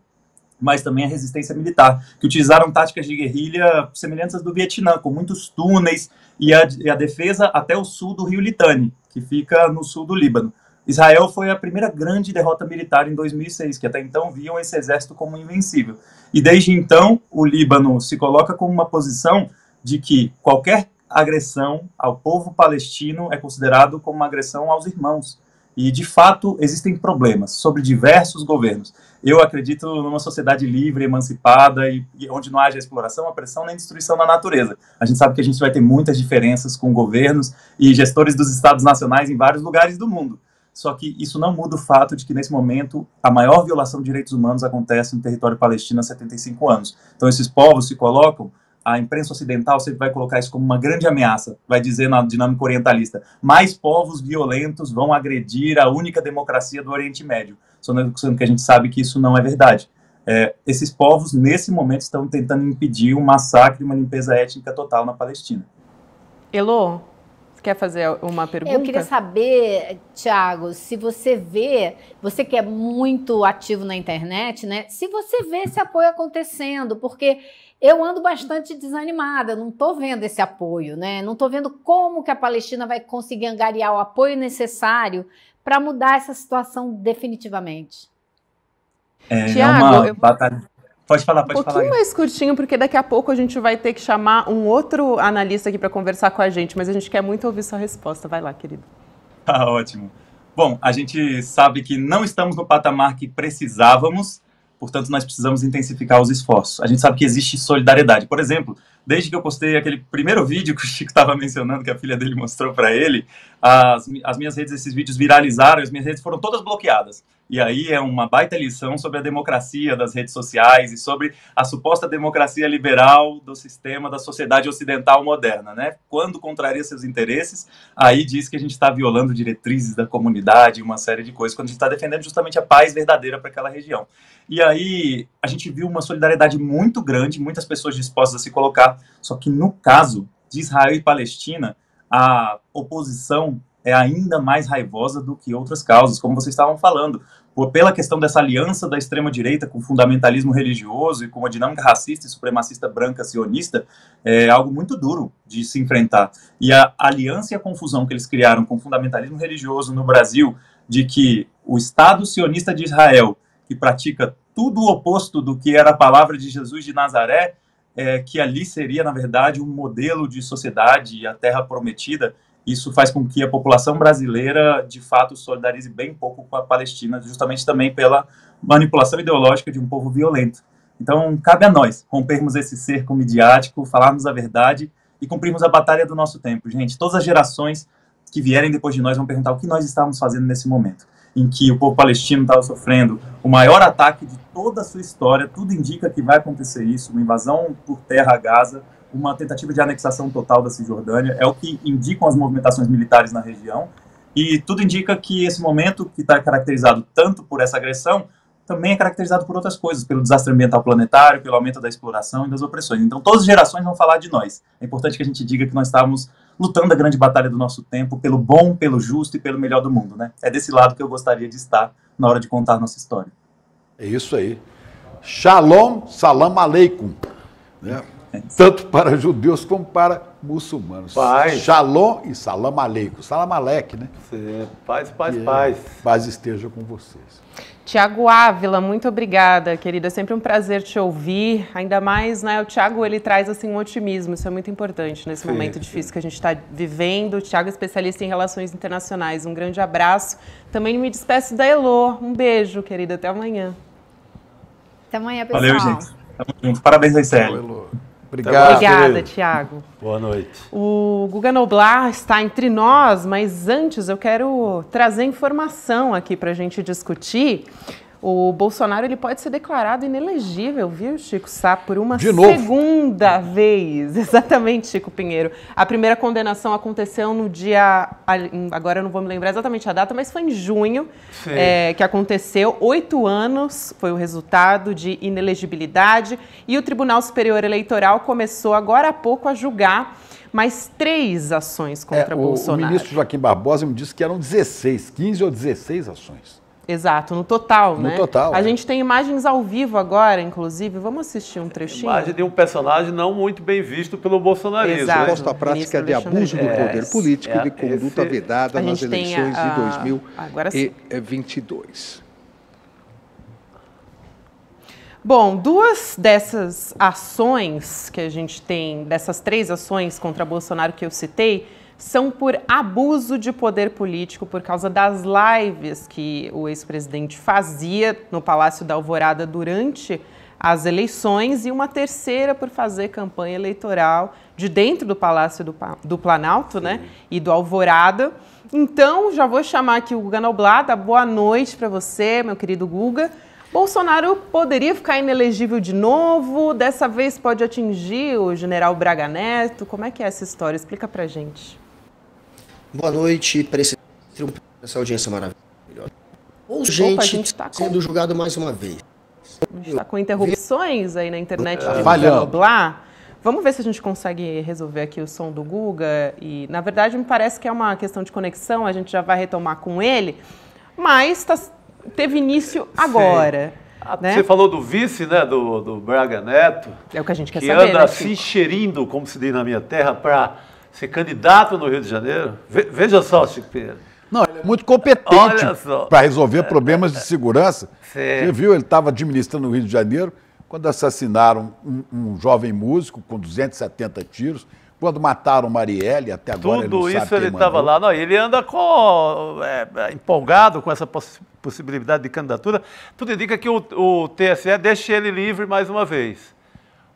S13: mas também a resistência militar, que utilizaram táticas de guerrilha semelhantes às do Vietnã, com muitos túneis e a defesa até o sul do rio Litani, que fica no sul do Líbano. Israel foi a primeira grande derrota militar em 2006, que até então viam esse exército como invencível. E desde então, o Líbano se coloca como uma posição de que qualquer agressão ao povo palestino é considerado como uma agressão aos irmãos. E, de fato, existem problemas sobre diversos governos. Eu acredito numa sociedade livre, emancipada e onde não haja exploração, opressão nem destruição da natureza. A gente sabe que a gente vai ter muitas diferenças com governos e gestores dos estados nacionais em vários lugares do mundo. Só que isso não muda o fato de que, nesse momento, a maior violação de direitos humanos acontece no território palestino há 75 anos. Então, esses povos se colocam, a imprensa ocidental sempre vai colocar isso como uma grande ameaça, vai dizer na dinâmica orientalista, mais povos violentos vão agredir a única democracia do Oriente Médio, sendo que a gente sabe que isso não é verdade. Esses povos, nesse momento, estão tentando impedir um massacre e uma limpeza étnica total na Palestina.
S5: Elô, você quer fazer uma pergunta?
S7: Eu queria saber, Thiago, se você vê, você que é muito ativo na internet, né? Se você vê esse apoio acontecendo, porque eu ando bastante desanimada, não estou vendo esse apoio, né? Não estou vendo como que a Palestina vai conseguir angariar o apoio necessário para mudar essa situação definitivamente.
S5: Thiago,
S13: batalha. Pode falar, pode falar.
S5: Um pouquinho mais curtinho, porque daqui a pouco a gente vai ter que chamar um outro analista aqui para conversar com a gente, mas a gente quer muito ouvir sua resposta. Vai lá, querido.
S13: Tá ótimo. Bom, a gente sabe que não estamos no patamar que precisávamos, portanto, nós precisamos intensificar os esforços. A gente sabe que existe solidariedade. Por exemplo, desde que eu postei aquele primeiro vídeo que o Chico estava mencionando, que a filha dele mostrou para ele, as minhas redes, esses vídeos viralizaram, as minhas redes foram todas bloqueadas. E aí é uma baita lição sobre a democracia das redes sociais e sobre a suposta democracia liberal do sistema da sociedade ocidental moderna, né? Quando contraria seus interesses, aí diz que a gente está violando diretrizes da comunidade, uma série de coisas, quando a gente está defendendo justamente a paz verdadeira para aquela região. E aí a gente viu uma solidariedade muito grande, muitas pessoas dispostas a se colocar, só que no caso de Israel e Palestina, a oposição é ainda mais raivosa do que outras causas, como vocês estavam falando, pela questão dessa aliança da extrema-direita com o fundamentalismo religioso e com a dinâmica racista e supremacista branca sionista, é algo muito duro de se enfrentar. E a aliança e a confusão que eles criaram com o fundamentalismo religioso no Brasil, de que o Estado sionista de Israel, que pratica tudo o oposto do que era a palavra de Jesus de Nazaré, que ali seria, na verdade, um modelo de sociedade e a terra prometida, isso faz com que a população brasileira, de fato, solidarize bem pouco com a Palestina, justamente também pela manipulação ideológica de um povo violento. Então, cabe a nós rompermos esse cerco midiático, falarmos a verdade e cumprirmos a batalha do nosso tempo. Gente, todas as gerações que vierem depois de nós vão perguntar o que nós estávamos fazendo nesse momento, em que o povo palestino estava sofrendo o maior ataque de toda a sua história. Tudo indica que vai acontecer isso, uma invasão por terra a Gaza, uma tentativa de anexação total da Cisjordânia, é o que indicam as movimentações militares na região, e tudo indica que esse momento, que está caracterizado tanto por essa agressão, também é caracterizado por outras coisas, pelo desastre ambiental planetário, pelo aumento da exploração e das opressões. Então todas as gerações vão falar de nós. É importante que a gente diga que nós estávamos lutando a grande batalha do nosso tempo, pelo bom, pelo justo e pelo melhor do mundo, né? É desse lado que eu gostaria de estar na hora de contar nossa história.
S3: É isso aí. Shalom, salam aleikum. Né? Tanto para judeus como para muçulmanos.
S6: Paz.
S3: Shalom e salam aleikum. Salam alek, né?
S6: Paz, paz, paz.
S3: Paz esteja com vocês.
S5: Tiago Ávila, muito obrigada, querida. É sempre um prazer te ouvir. Ainda mais, né? O Tiago, ele traz assim um otimismo. Isso é muito importante nesse momento difícil que a gente está vivendo. O Tiago é especialista em relações internacionais. Um grande abraço. Também me despeço da Elô. Um beijo, querida. Até amanhã.
S7: Até amanhã, pessoal.
S13: Valeu, gente. Tamo junto. Parabéns aí, Célio.
S3: Obrigado.
S5: Obrigada, Tiago.
S6: Boa noite.
S5: O Guga Noblar está entre nós, mas antes eu quero trazer informação aqui para a gente discutir. O Bolsonaro ele pode ser declarado inelegível, viu, Chico Sá, por uma segunda vez. Exatamente, Chico Pinheiro. A primeira condenação aconteceu no dia... Agora eu não vou me lembrar exatamente a data, mas foi em junho que aconteceu. 8 anos foi o resultado de inelegibilidade. E o Tribunal Superior Eleitoral começou agora há pouco a julgar mais 3 ações contra Bolsonaro.
S3: O ministro Joaquim Barbosa me disse que eram 15 ou 16 ações.
S5: Exato, no total, né?
S3: No total.
S5: A gente tem imagens ao vivo agora, inclusive. Vamos assistir um trechinho?
S6: Imagem de um personagem não muito bem visto pelo bolsonarismo.
S5: Exato.
S14: Suposta prática de abuso do poder político e de conduta vedada nas eleições de 2022.
S5: Bom, 2 dessas ações que a gente tem, dessas 3 ações contra Bolsonaro que eu citei, são por abuso de poder político por causa das lives que o ex-presidente fazia no Palácio da Alvorada durante as eleições e uma terceira por fazer campanha eleitoral de dentro do Palácio do Planalto, né, e do Alvorada. Então, já vou chamar aqui o Guga Noblada. Boa noite para você, meu querido Guga. Bolsonaro poderia ficar inelegível de novo? Dessa vez pode atingir o general Braga Neto? Como é que é essa história? Explica pra gente.
S15: Boa noite para essa audiência maravilhosa. Gente, sendo julgado mais uma vez.
S5: A gente está com interrupções aí na internet de Guga Noblada. Vamos ver se a gente consegue resolver aqui o som do Guga. E, na verdade, me parece que é uma questão de conexão, a gente já vai retomar com ele, mas teve início agora. Né?
S6: Você falou do vice, né, do Braga Neto.
S5: É o que a gente quer
S6: saber,
S5: né,
S6: anda se encherindo, como se diz na minha terra, para ser candidato no Rio de Janeiro. Veja só, Chico Pereira.
S3: Não, ele é muito competente para resolver problemas de segurança. Você viu, ele estava administrando no Rio de Janeiro quando assassinaram um jovem músico com 270 tiros, quando mataram Marielle, até agora
S6: tudo
S3: ele não sabe
S6: isso ele estava lá. Não, ele anda empolgado com essa possibilidade de candidatura. Tudo indica que o TSE deixe ele livre mais uma vez.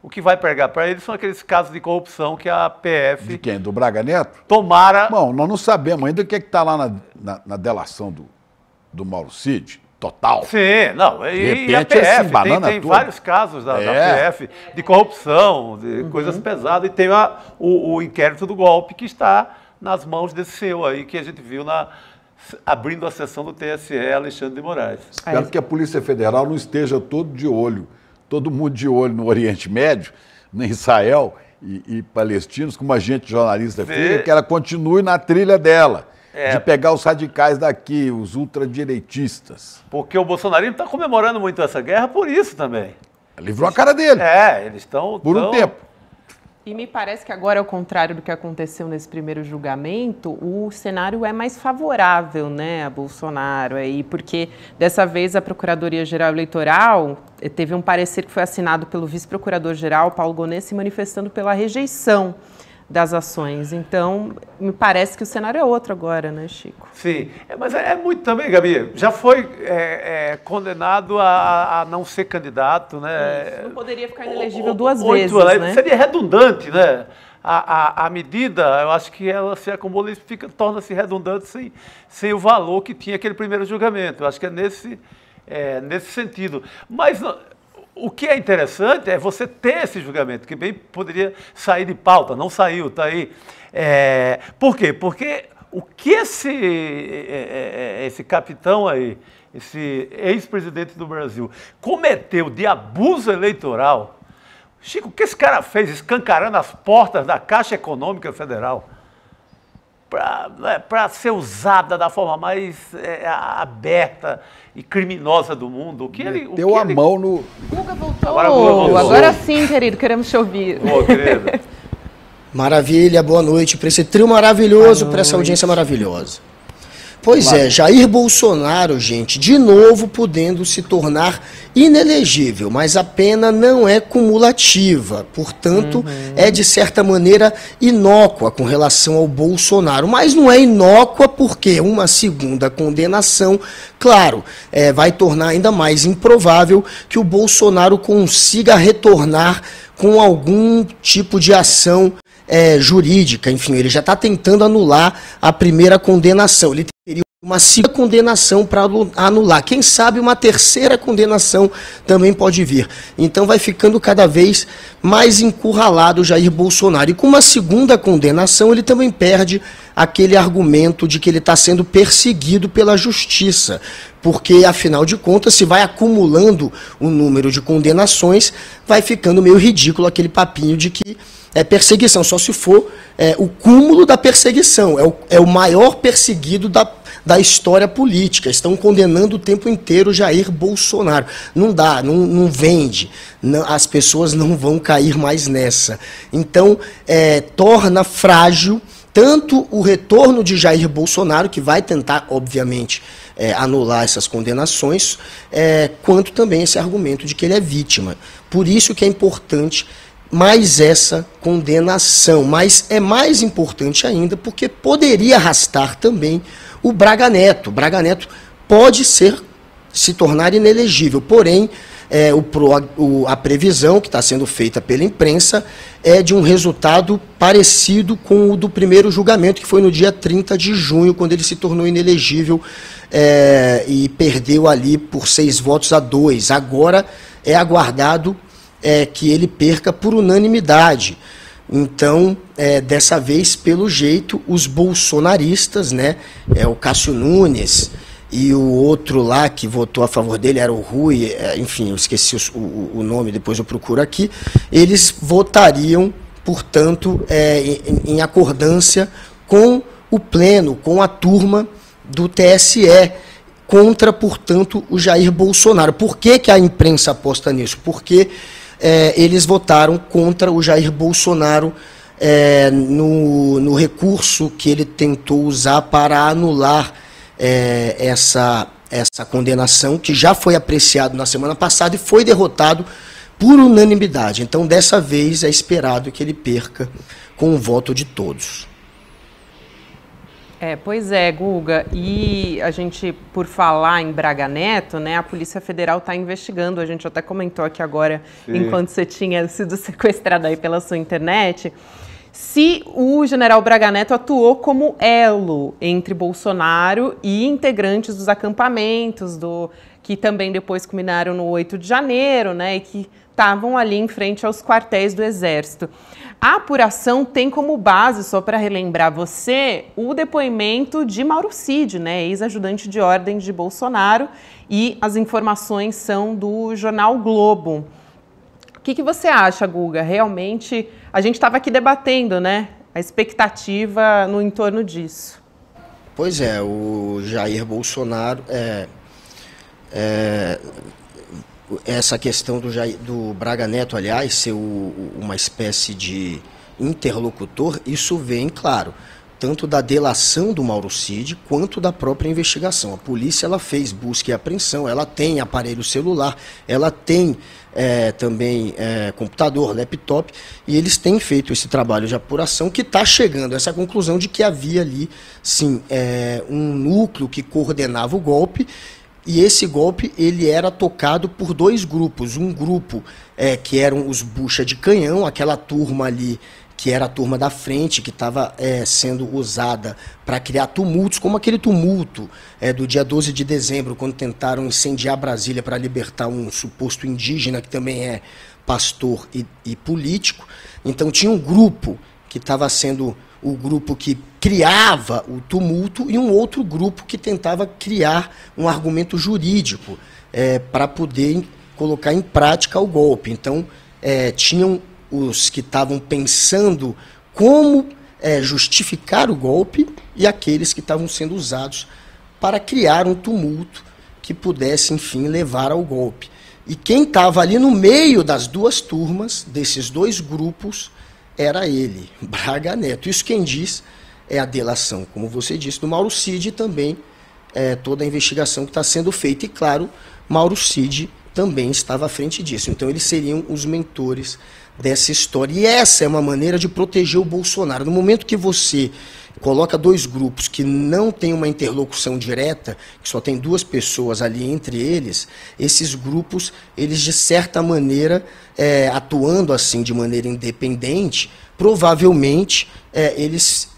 S6: O que vai pegar para ele são aqueles casos de corrupção que a PF...
S3: De quem? Do Braga Neto?
S6: Tomara...
S3: Bom, nós não sabemos ainda o que está lá na delação do Mauro Cid. Total.
S6: Sim, não. E a PF tem vários casos da PF de corrupção, de coisas pesadas. E tem o inquérito do golpe que está nas mãos desse senhor aí, que a gente viu abrindo a sessão do TSE, Alexandre de Moraes.
S3: Espero que a Polícia Federal não esteja todo mundo de olho no Oriente Médio, em Israel e palestinos, como a gente jornalista fez, que ela continue na trilha dela. De pegar os radicais daqui, os ultradireitistas.
S6: Porque o bolsonarismo está comemorando muito essa guerra por isso também.
S3: Livrou a cara dele.
S6: Eles estão...
S3: Por um tempo.
S5: E me parece que agora, ao contrário do que aconteceu nesse primeiro julgamento, o cenário é mais favorável, né, a Bolsonaro, porque dessa vez a Procuradoria-Geral Eleitoral teve um parecer que foi assinado pelo vice-procurador-geral, Paulo Gonet, se manifestando pela rejeição das ações. Então, me parece que o cenário é outro agora, né, Chico?
S6: Sim, mas é muito também, Gabi. Já foi condenado a não ser candidato, né?
S5: Não poderia ficar inelegível duas vezes, né?
S6: Seria redundante, né? A medida, eu acho que ela se acumula e torna-se redundante sem o valor que tinha aquele primeiro julgamento. Eu acho que é nesse sentido. Mas... O que é interessante é você ter esse julgamento, que bem poderia sair de pauta, não saiu, está aí. Por quê? Porque o que esse capitão aí, esse ex-presidente do Brasil, cometeu de abuso eleitoral, Chico, o que esse cara fez escancarando as portas da Caixa Econômica Federal para ser usada da forma mais aberta e criminosa do mundo.
S3: Deu a mão no...
S5: Guga voltou. Agora sim, querido, queremos te ouvir.
S6: Boa, querida.
S15: Maravilha, boa noite para esse trio maravilhoso, para essa audiência maravilhosa. Pois é, Jair Bolsonaro, gente, de novo podendo se tornar inelegível, mas a pena não é cumulativa, portanto, é de certa maneira inócua com relação ao Bolsonaro, mas não é inócua porque uma segunda condenação, claro, vai tornar ainda mais improvável que o Bolsonaro consiga retornar com algum tipo de ação jurídica. Enfim, ele já está tentando anular a primeira condenação. Ele teria uma segunda condenação para anular. Quem sabe uma terceira condenação também pode vir. Então vai ficando cada vez mais encurralado o Jair Bolsonaro. E com uma segunda condenação ele também perde aquele argumento de que ele está sendo perseguido pela justiça. Porque, afinal de contas, se vai acumulando o número de condenações, vai ficando meio ridículo aquele papinho de que é perseguição, só se for o cúmulo da perseguição. É o maior perseguido da história política. Estão condenando o tempo inteiro Jair Bolsonaro. Não dá, não vende. As pessoas não vão cair mais nessa. Então, torna frágil tanto o retorno de Jair Bolsonaro, que vai tentar, obviamente, anular essas condenações, quanto também esse argumento de que ele é vítima. Por isso que é importante mais essa condenação. Mas é mais importante ainda porque poderia arrastar também o Braga Neto. O Braga Neto pode se tornar inelegível, porém a previsão que está sendo feita pela imprensa é de um resultado parecido com o do primeiro julgamento, que foi no dia 30 de junho, quando ele se tornou inelegível e perdeu ali por 6-2. Agora é aguardado que ele perca por unanimidade. Então, dessa vez, pelo jeito, os bolsonaristas, né, o Cássio Nunes e o outro lá que votou a favor dele, era o Rui, enfim, eu esqueci o nome, depois eu procuro aqui, eles votariam, portanto, em acordância com o pleno, com a turma do TSE, contra, portanto, o Jair Bolsonaro. Por que a imprensa aposta nisso? Porque eles votaram contra o Jair Bolsonaro no recurso que ele tentou usar para anular essa condenação, que já foi apreciado na semana passada e foi derrotado por unanimidade. Então, dessa vez, é esperado que ele perca com o voto de todos.
S5: Pois é, Guga, e a gente, por falar em Braga Neto, né, a Polícia Federal está investigando, a gente até comentou aqui agora, enquanto você tinha sido sequestrado aí pela sua internet, se o general Braga Neto atuou como elo entre Bolsonaro e integrantes dos acampamentos, que também depois culminaram no 8 de janeiro, né, e que estavam ali em frente aos quartéis do Exército. A apuração tem como base, só para relembrar você, o depoimento de Mauro Cid, né, ex-ajudante de ordens de Bolsonaro, e as informações são do jornal Globo. O que você acha, Guga? Realmente, a gente estava aqui debatendo, né, a expectativa no entorno disso.
S15: Pois é, o Jair Bolsonaro, essa questão do Braga Neto, aliás, ser uma espécie de interlocutor, isso vem, claro, tanto da delação do Mauro Cid quanto da própria investigação. A polícia ela fez busca e apreensão, ela tem aparelho celular, ela tem também computador, laptop, e eles têm feito esse trabalho de apuração que está chegando a essa conclusão de que havia ali, sim, um núcleo que coordenava o golpe. E esse golpe ele era tocado por dois grupos. Um grupo que eram os bucha de canhão, aquela turma ali que era a turma da frente, que estava sendo usada para criar tumultos, como aquele tumulto do dia 12 de dezembro, quando tentaram incendiar Brasília para libertar um suposto indígena, que também é pastor e político. Então tinha um grupo que estava sendo o grupo que criava o tumulto e um outro grupo que tentava criar um argumento jurídico para poder colocar em prática o golpe. Então, tinham os que estavam pensando como justificar o golpe e aqueles que estavam sendo usados para criar um tumulto que pudesse, enfim, levar ao golpe. E quem estava ali no meio das duas turmas, desses dois grupos, era ele, Braga Neto. Isso quem diz é a delação, como você disse, do Mauro Cid, e também toda a investigação que está sendo feita. E, claro, Mauro Cid também estava à frente disso. Então, eles seriam os mentores dessa história. E essa é uma maneira de proteger o Bolsonaro. No momento que você coloca dois grupos que não têm uma interlocução direta, que só tem duas pessoas ali entre eles, esses grupos, eles de certa maneira, atuando assim de maneira independente, provavelmente eles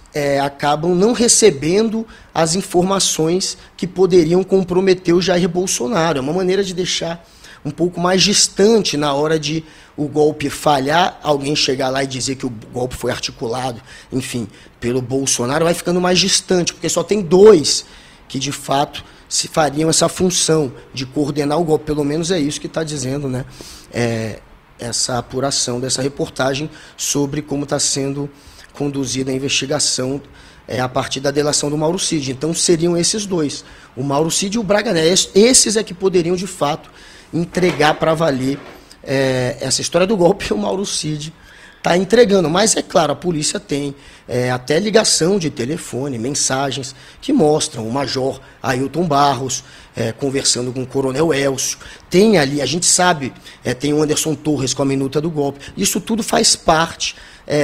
S15: acabam não recebendo as informações que poderiam comprometer o Jair Bolsonaro. É uma maneira de deixar um pouco mais distante na hora de o golpe falhar, alguém chegar lá e dizer que o golpe foi articulado, enfim, pelo Bolsonaro, vai ficando mais distante, porque só tem dois que, de fato, se fariam essa função de coordenar o golpe. Pelo menos é isso que está dizendo, né, essa apuração dessa reportagem sobre como está sendo conduzida a investigação a partir da delação do Mauro Cid. Então, seriam esses dois, o Mauro Cid e o Braga Neto. Esses é que poderiam, de fato, entregar para valer essa história do golpe. O Mauro Cid tá entregando. Mas é claro, a polícia tem até ligação de telefone, mensagens que mostram o major Ailton Barros conversando com o coronel Elcio. Tem ali, a gente sabe, tem o Anderson Torres com a minuta do golpe. Isso tudo faz parte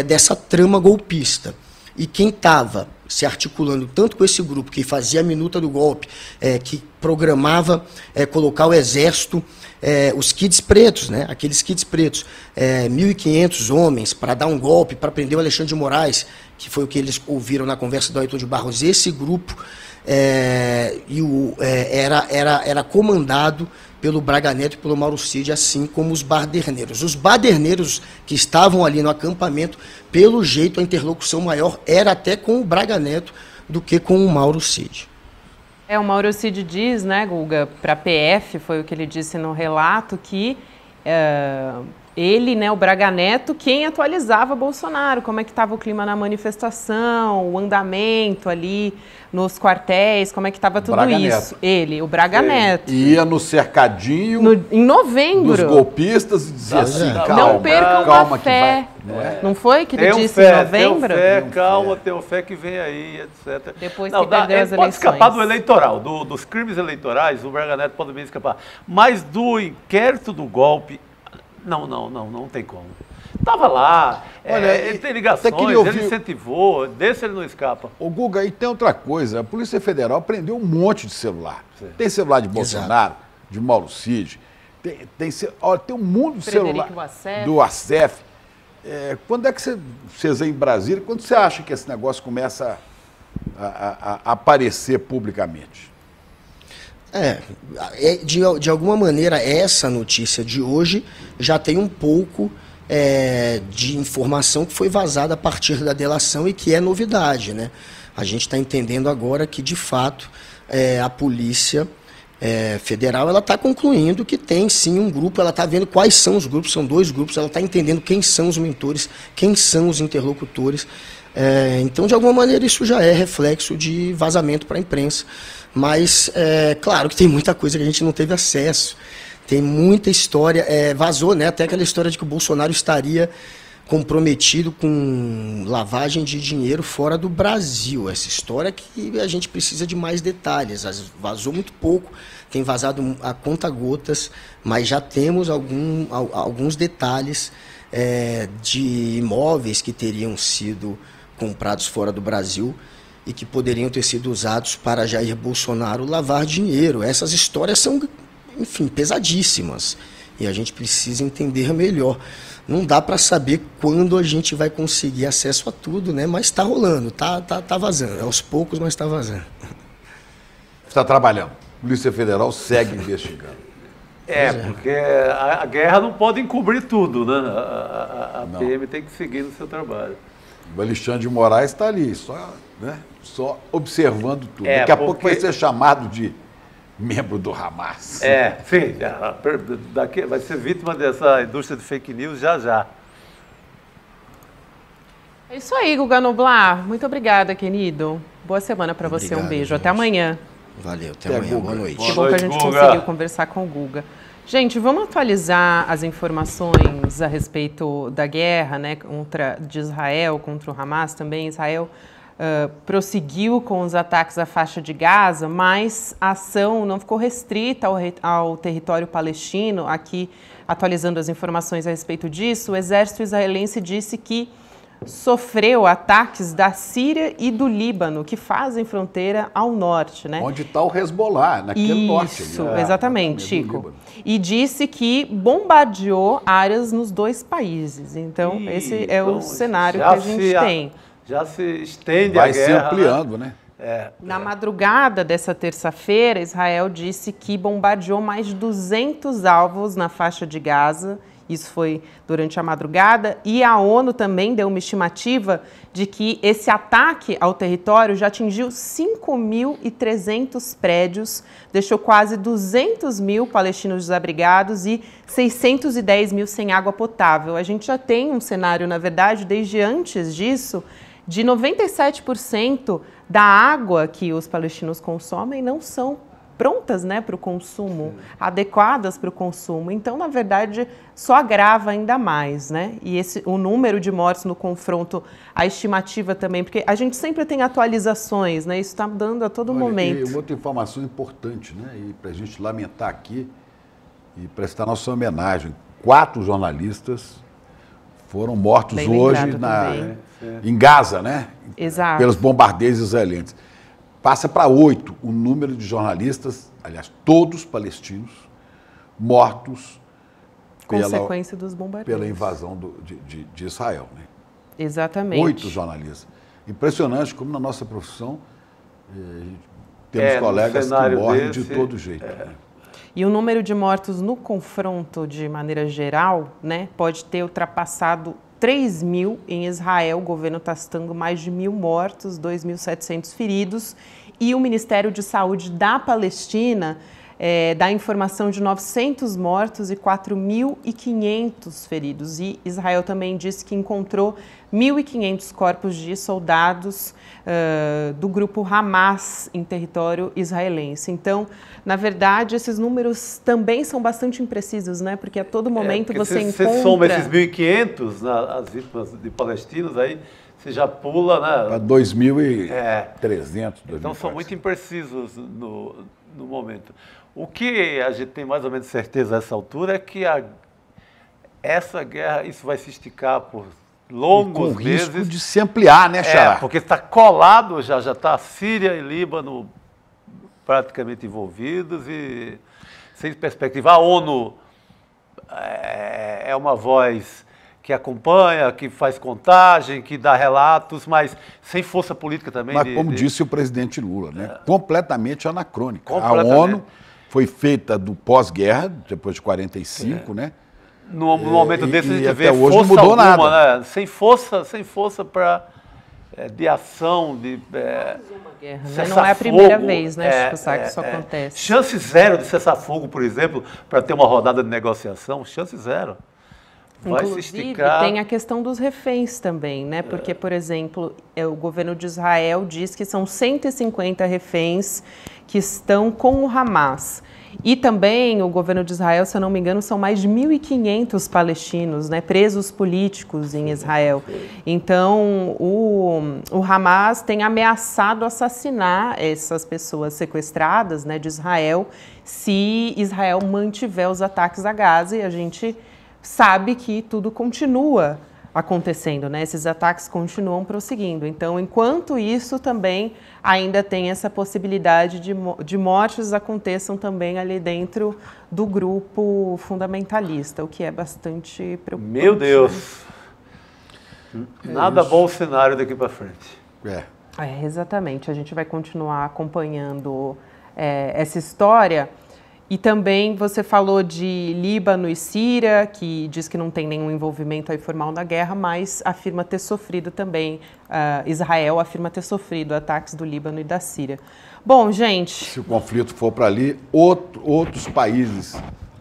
S15: dessa trama golpista. E quem estava se articulando tanto com esse grupo que fazia a minuta do golpe, que programava colocar o exército, os kids pretos, né? Aqueles kids pretos, 1.500 homens para dar um golpe, para prender o Alexandre de Moraes, que foi o que eles ouviram na conversa do Ailton de Barros. Esse grupo era comandado pelo Braga Neto e pelo Mauro Cid, assim como os baderneiros. Os baderneiros que estavam ali no acampamento, pelo jeito a interlocução maior era até com o Braga Neto do que com o Mauro Cid.
S5: O Mauro Cid diz, né, Guga, para a PF, foi o que ele disse no relato, que ele, né, o Braga Neto, quem atualizava Bolsonaro, como é que estava o clima na manifestação, o andamento ali nos quartéis, como é que estava tudo
S3: Braga
S5: isso.
S3: Neto.
S5: Ele, o Braga Neto.
S3: Ia no cercadinho
S5: em novembro
S3: dos golpistas e dizia assim, calma,
S5: não percam
S3: calma
S5: a fé.
S3: Não
S5: foi que ele disse em novembro?
S6: Tenham fé que vem aí, etc.
S5: Depois que perdeu as eleições.
S6: Pode escapar do eleitoral, dos crimes eleitorais, o Braga Neto pode bem escapar. Mas do inquérito do golpe, não tem como. Estava lá, ele tem ligações, ele incentivou, desse ele não escapa.
S3: Ô Guga, e tem outra coisa, a Polícia Federal prendeu um monte de celular. Sim. Tem celular de Bolsonaro, de Mauro Cid, tem um mundo de celular do ACEF. Quando é que vocês aí em Brasília, quando você acha que esse negócio começa a aparecer publicamente?
S15: De alguma maneira, essa notícia de hoje já tem um pouco de informação que foi vazada a partir da delação e que é novidade, né? A gente está entendendo agora que, de fato, a Polícia Federal ela está concluindo que tem sim um grupo, ela está vendo quais são os grupos, são 2 grupos, ela está entendendo quem são os mentores, quem são os interlocutores. Então, de alguma maneira, isso já é reflexo de vazamento para a imprensa. Mas, claro que tem muita coisa que a gente não teve acesso. Tem muita história, vazou, né? Até aquela história de que o Bolsonaro estaria comprometido com lavagem de dinheiro fora do Brasil. Essa história que a gente precisa de mais detalhes. Vazou muito pouco, tem vazado a conta-gotas, mas já temos alguns detalhes de imóveis que teriam sido comprados fora do Brasil e que poderiam ter sido usados para Jair Bolsonaro lavar dinheiro. Essas histórias são, enfim, pesadíssimas e a gente precisa entender melhor. Não dá para saber quando a gente vai conseguir acesso a tudo, né? Mas está rolando, tá vazando. Aos poucos, mas está vazando.
S3: Está trabalhando. A Polícia Federal segue investigando.
S6: Porque a guerra não pode encobrir tudo, né? A PM tem que seguir no seu trabalho.
S3: O Alexandre de Moraes está ali, só observando tudo. Daqui a pouco vai ser chamado de membro do Hamas.
S6: Sim, vai ser vítima dessa indústria de fake news já.
S5: É isso aí, Guga Noblar. Muito obrigada, querido. Boa semana para você. Um beijo. Gente. Até amanhã.
S15: Valeu, até amanhã. Boa noite.
S5: Que bom que a gente conseguiu conversar com o Guga. Gente, vamos atualizar as informações a respeito da guerra, né, de Israel contra o Hamas. Também Israel prosseguiu com os ataques à faixa de Gaza, mas a ação não ficou restrita ao território palestino. Aqui, atualizando as informações a respeito disso, o exército israelense disse que sofreu ataques da Síria e do Líbano, que fazem fronteira ao norte, né?
S3: Onde está o Hezbollah, naquele norte.
S5: Isso, exatamente, Chico. E disse que bombardeou áreas nos 2 países. Então, esse é o cenário que a gente tem.
S6: Já se estende
S3: a guerra. Vai
S6: se
S3: ampliando, né?
S5: Na madrugada dessa terça-feira, Israel disse que bombardeou mais de 200 alvos na faixa de Gaza. Isso foi durante a madrugada. E a ONU também deu uma estimativa de que esse ataque ao território já atingiu 5.300 prédios, deixou quase 200 mil palestinos desabrigados e 610 mil sem água potável. A gente já tem um cenário, na verdade, desde antes disso, de 97% da água que os palestinos consomem não são prontas, né, para o consumo, adequadas para o consumo. Então, na verdade, só agrava ainda mais, né? E o número de mortes no confronto, a estimativa também, porque a gente sempre tem atualizações, né? Isso está mudando a todo momento.
S3: E outra informação importante, né? E para a gente lamentar aqui e prestar nossa homenagem, 4 jornalistas foram mortos hoje em Gaza, né?
S5: Exato.
S3: Pelos bombardeios israelenses. Passa para 8 o número de jornalistas, aliás, todos palestinos, mortos
S5: consequência dos bombardeios.
S3: Pela invasão de Israel. Né?
S5: Exatamente.
S3: 8 jornalistas. Impressionante como na nossa profissão temos colegas que morrem de todo jeito. Né?
S5: E o número de mortos no confronto, de maneira geral, né, pode ter ultrapassado 3.000 em Israel. O governo está citando mais de 1.000 mortos, 2.700 feridos. E o Ministério de Saúde da Palestina dá informação de 900 mortos e 4.500 feridos. E Israel também disse que encontrou 1.500 corpos de soldados do grupo Hamas em território israelense. Então, na verdade, esses números também são bastante imprecisos, né? Porque a todo momento você encontra...
S6: Você soma esses 1.500, as vítimas de palestinos, aí você já pula... Né?
S3: Para 2.300.
S6: Então, são muito imprecisos no momento. O que a gente tem mais ou menos certeza a essa altura é que essa guerra, isso vai se esticar por longos meses.
S3: Com risco de se ampliar, né, Xará?
S6: Porque está colado, já está a Síria e Líbano praticamente envolvidos e sem perspectiva. A ONU é uma voz que acompanha, que faz contagem, que dá relatos, mas sem força política também.
S3: Mas como disse o presidente Lula, né? Completamente anacrônica. A ONU foi feita do pós-guerra, depois de 45, né?
S6: No momento desse a gente vê
S3: até hoje
S6: força
S3: não mudou
S6: alguma,
S3: nada.
S6: Né? Sem força para de ação, de
S5: guerra, né? Não é a primeira vez, né, que isso acontece.
S6: Chance zero de cessar fogo, por exemplo, para ter uma rodada de negociação, chance zero. Vai
S5: Inclusive,
S6: se esticar.
S5: Tem a questão dos reféns também, né? Porque, por exemplo, o governo de Israel diz que são 150 reféns que estão com o Hamas. E também o governo de Israel, se eu não me engano, são mais de 1.500 palestinos, né, presos políticos em Israel. Então, o Hamas tem ameaçado assassinar essas pessoas sequestradas, né, de Israel, se Israel mantiver os ataques a Gaza, e a gente sabe que tudo continua acontecendo, né? Esses ataques continuam prosseguindo. Então, enquanto isso, também ainda tem essa possibilidade de mortes aconteçam também ali dentro do grupo fundamentalista, o que é bastante preocupante.
S6: Meu Deus! Nada bom o cenário daqui para frente.
S5: Exatamente. A gente vai continuar acompanhando essa história. E também você falou de Líbano e Síria, que diz que não tem nenhum envolvimento aí formal na guerra, mas afirma ter sofrido também, Israel afirma ter sofrido ataques do Líbano e da Síria. Bom, gente...
S3: Se o conflito for para ali, outros países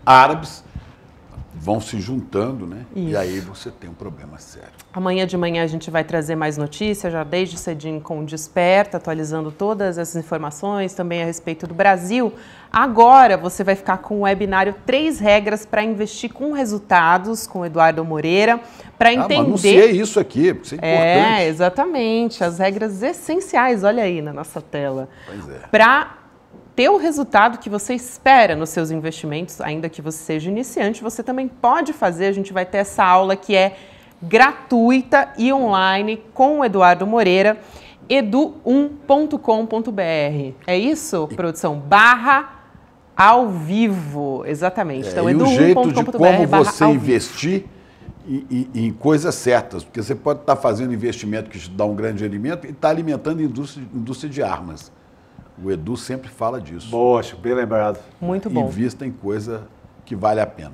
S3: árabes vão se juntando, né? Isso. E aí você tem um problema sério.
S5: Amanhã de manhã a gente vai trazer mais notícias, já desde cedinho com o Desperta, atualizando todas essas informações, também a respeito do Brasil. Agora você vai ficar com o webinário 3 regras para investir com resultados, com o Eduardo Moreira, para entender...
S3: Mas anunciei isso aqui, porque isso é importante.
S5: Exatamente, as regras essenciais, olha aí na nossa tela.
S3: Pois é.
S5: Para ter o resultado que você espera nos seus investimentos, ainda que você seja iniciante, você também pode fazer. A gente vai ter essa aula que é gratuita e online com o Eduardo Moreira, edu1.com.br. É isso, produção? /ao vivo, exatamente.
S3: Então, e o jeito de como você investir em coisas certas, porque você pode estar fazendo investimento que te dá um grande rendimento e está alimentando a indústria de armas. O Edu sempre fala disso.
S6: Poxa, bem lembrado.
S5: Muito bom.
S3: Invista em coisa que vale a pena.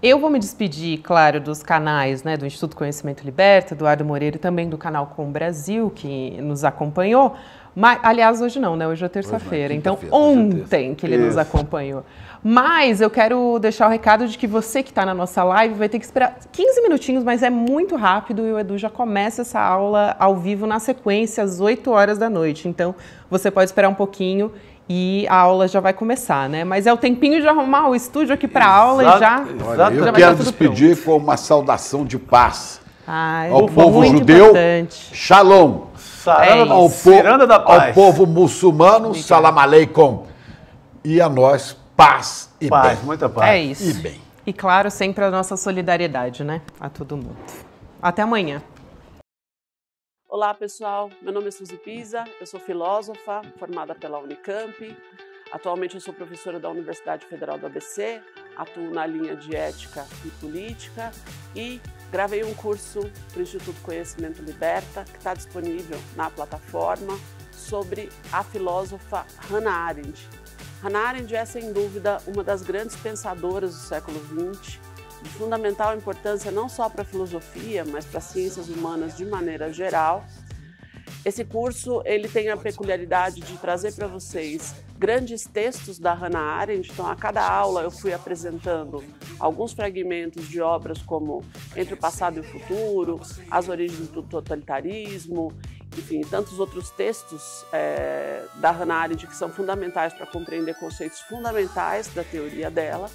S5: Eu vou me despedir, claro, dos canais, né, do Instituto Conhecimento Liberta, Eduardo Moreira, e também do canal Com Brasil, que nos acompanhou. Mas, aliás, hoje não, né? Hoje é terça-feira. Então, ontem que ele nos acompanhou. Mas eu quero deixar o recado de que você que está na nossa live vai ter que esperar 15 minutinhos, mas é muito rápido e o Edu já começa essa aula ao vivo na sequência, às 8 horas da noite. Então, você pode esperar um pouquinho e a aula já vai começar, né? Mas é o tempinho de arrumar o estúdio aqui para a aula e já...
S3: Olha, eu quero despedir com uma saudação de paz ao
S5: é
S3: povo judeu,
S5: importante.
S3: Shalom. Ao povo muçulmano, salam aleikum. E a nós, paz e bem.
S6: Muita paz.
S5: É isso.
S3: E bem.
S5: E claro, sempre a nossa solidariedade, né? A todo mundo. Até amanhã.
S16: Olá, pessoal. Meu nome é Suzy Pisa, eu sou filósofa, formada pela Unicamp. Atualmente eu sou professora da Universidade Federal do ABC, atuo na linha de ética e política e gravei um curso para o Instituto Conhecimento Liberta, que está disponível na plataforma, sobre a filósofa Hannah Arendt. Hannah Arendt é, sem dúvida, uma das grandes pensadoras do século XX, de fundamental importância não só para a filosofia, mas para as ciências humanas de maneira geral. Esse curso ele tem a peculiaridade de trazer para vocês grandes textos da Hannah Arendt. Então, a cada aula eu fui apresentando alguns fragmentos de obras como Entre o Passado e o Futuro, As Origens do Totalitarismo, enfim, tantos outros textos da Hannah Arendt que são fundamentais para compreender conceitos fundamentais da teoria dela,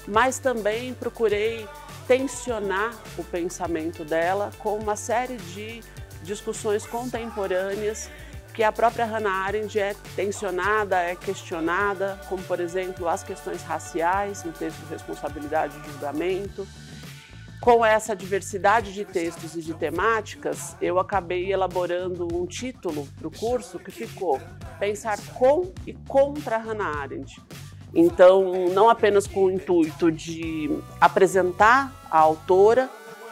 S16: mas também procurei tensionar o pensamento dela com uma série de discussões contemporâneas que a própria Hannah Arendt é tensionada, é questionada, como, por exemplo, as questões raciais no texto Responsabilidade e Julgamento. Com essa diversidade de textos e de temáticas, eu acabei elaborando um título para o curso que ficou Pensar com e contra Hannah Arendt. Então, não apenas com o intuito de apresentar a autora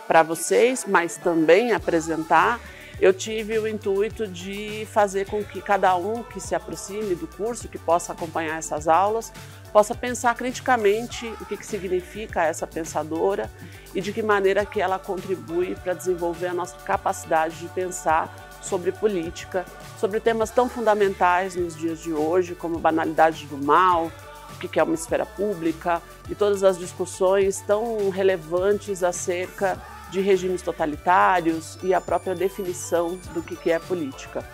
S16: para vocês, mas também apresentar, eu tive o intuito de fazer com que cada um que se aproxime do curso, que possa acompanhar essas aulas, possa pensar criticamente o que significa essa pensadora e de que maneira que ela contribui para desenvolver a nossa capacidade de pensar sobre política, sobre temas tão fundamentais nos dias de hoje, como banalidade do mal, o que é uma esfera pública e todas as discussões tão relevantes acerca de regimes totalitários e a própria definição do que é política.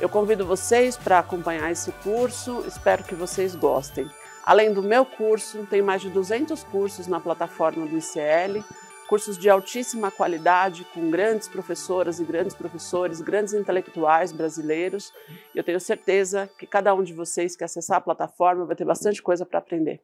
S16: Eu convido vocês para acompanhar esse curso, espero que vocês gostem. Além do meu curso, tem mais de 200 cursos na plataforma do ICL, cursos de altíssima qualidade, com grandes professoras e grandes professores, grandes intelectuais brasileiros. Eu tenho certeza que cada um de vocês que acessar a plataforma vai ter bastante coisa para aprender.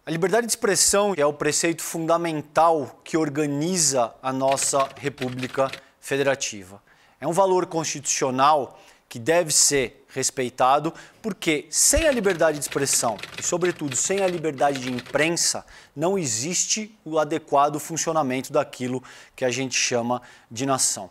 S17: A liberdade de expressão é o preceito fundamental que organiza a nossa República Federativa. É um valor constitucional que deve ser respeitado, porque sem a liberdade de expressão e, sobretudo, sem a liberdade de imprensa, não existe o adequado funcionamento daquilo que a gente chama de nação.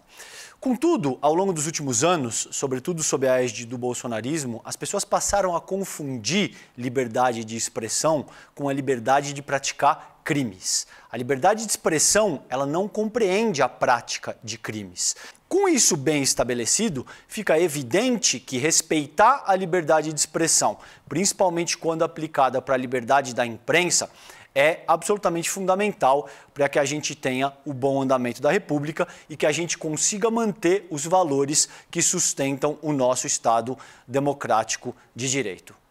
S17: Contudo, ao longo dos últimos anos, sobretudo sob a égide do bolsonarismo, as pessoas passaram a confundir liberdade de expressão com a liberdade de praticar crimes. A liberdade de expressão, ela não compreende a prática de crimes. Com isso bem estabelecido, fica evidente que respeitar a liberdade de expressão, principalmente quando aplicada para a liberdade da imprensa, é absolutamente fundamental para que a gente tenha o bom andamento da República e que a gente consiga manter os valores que sustentam o nosso Estado democrático de direito.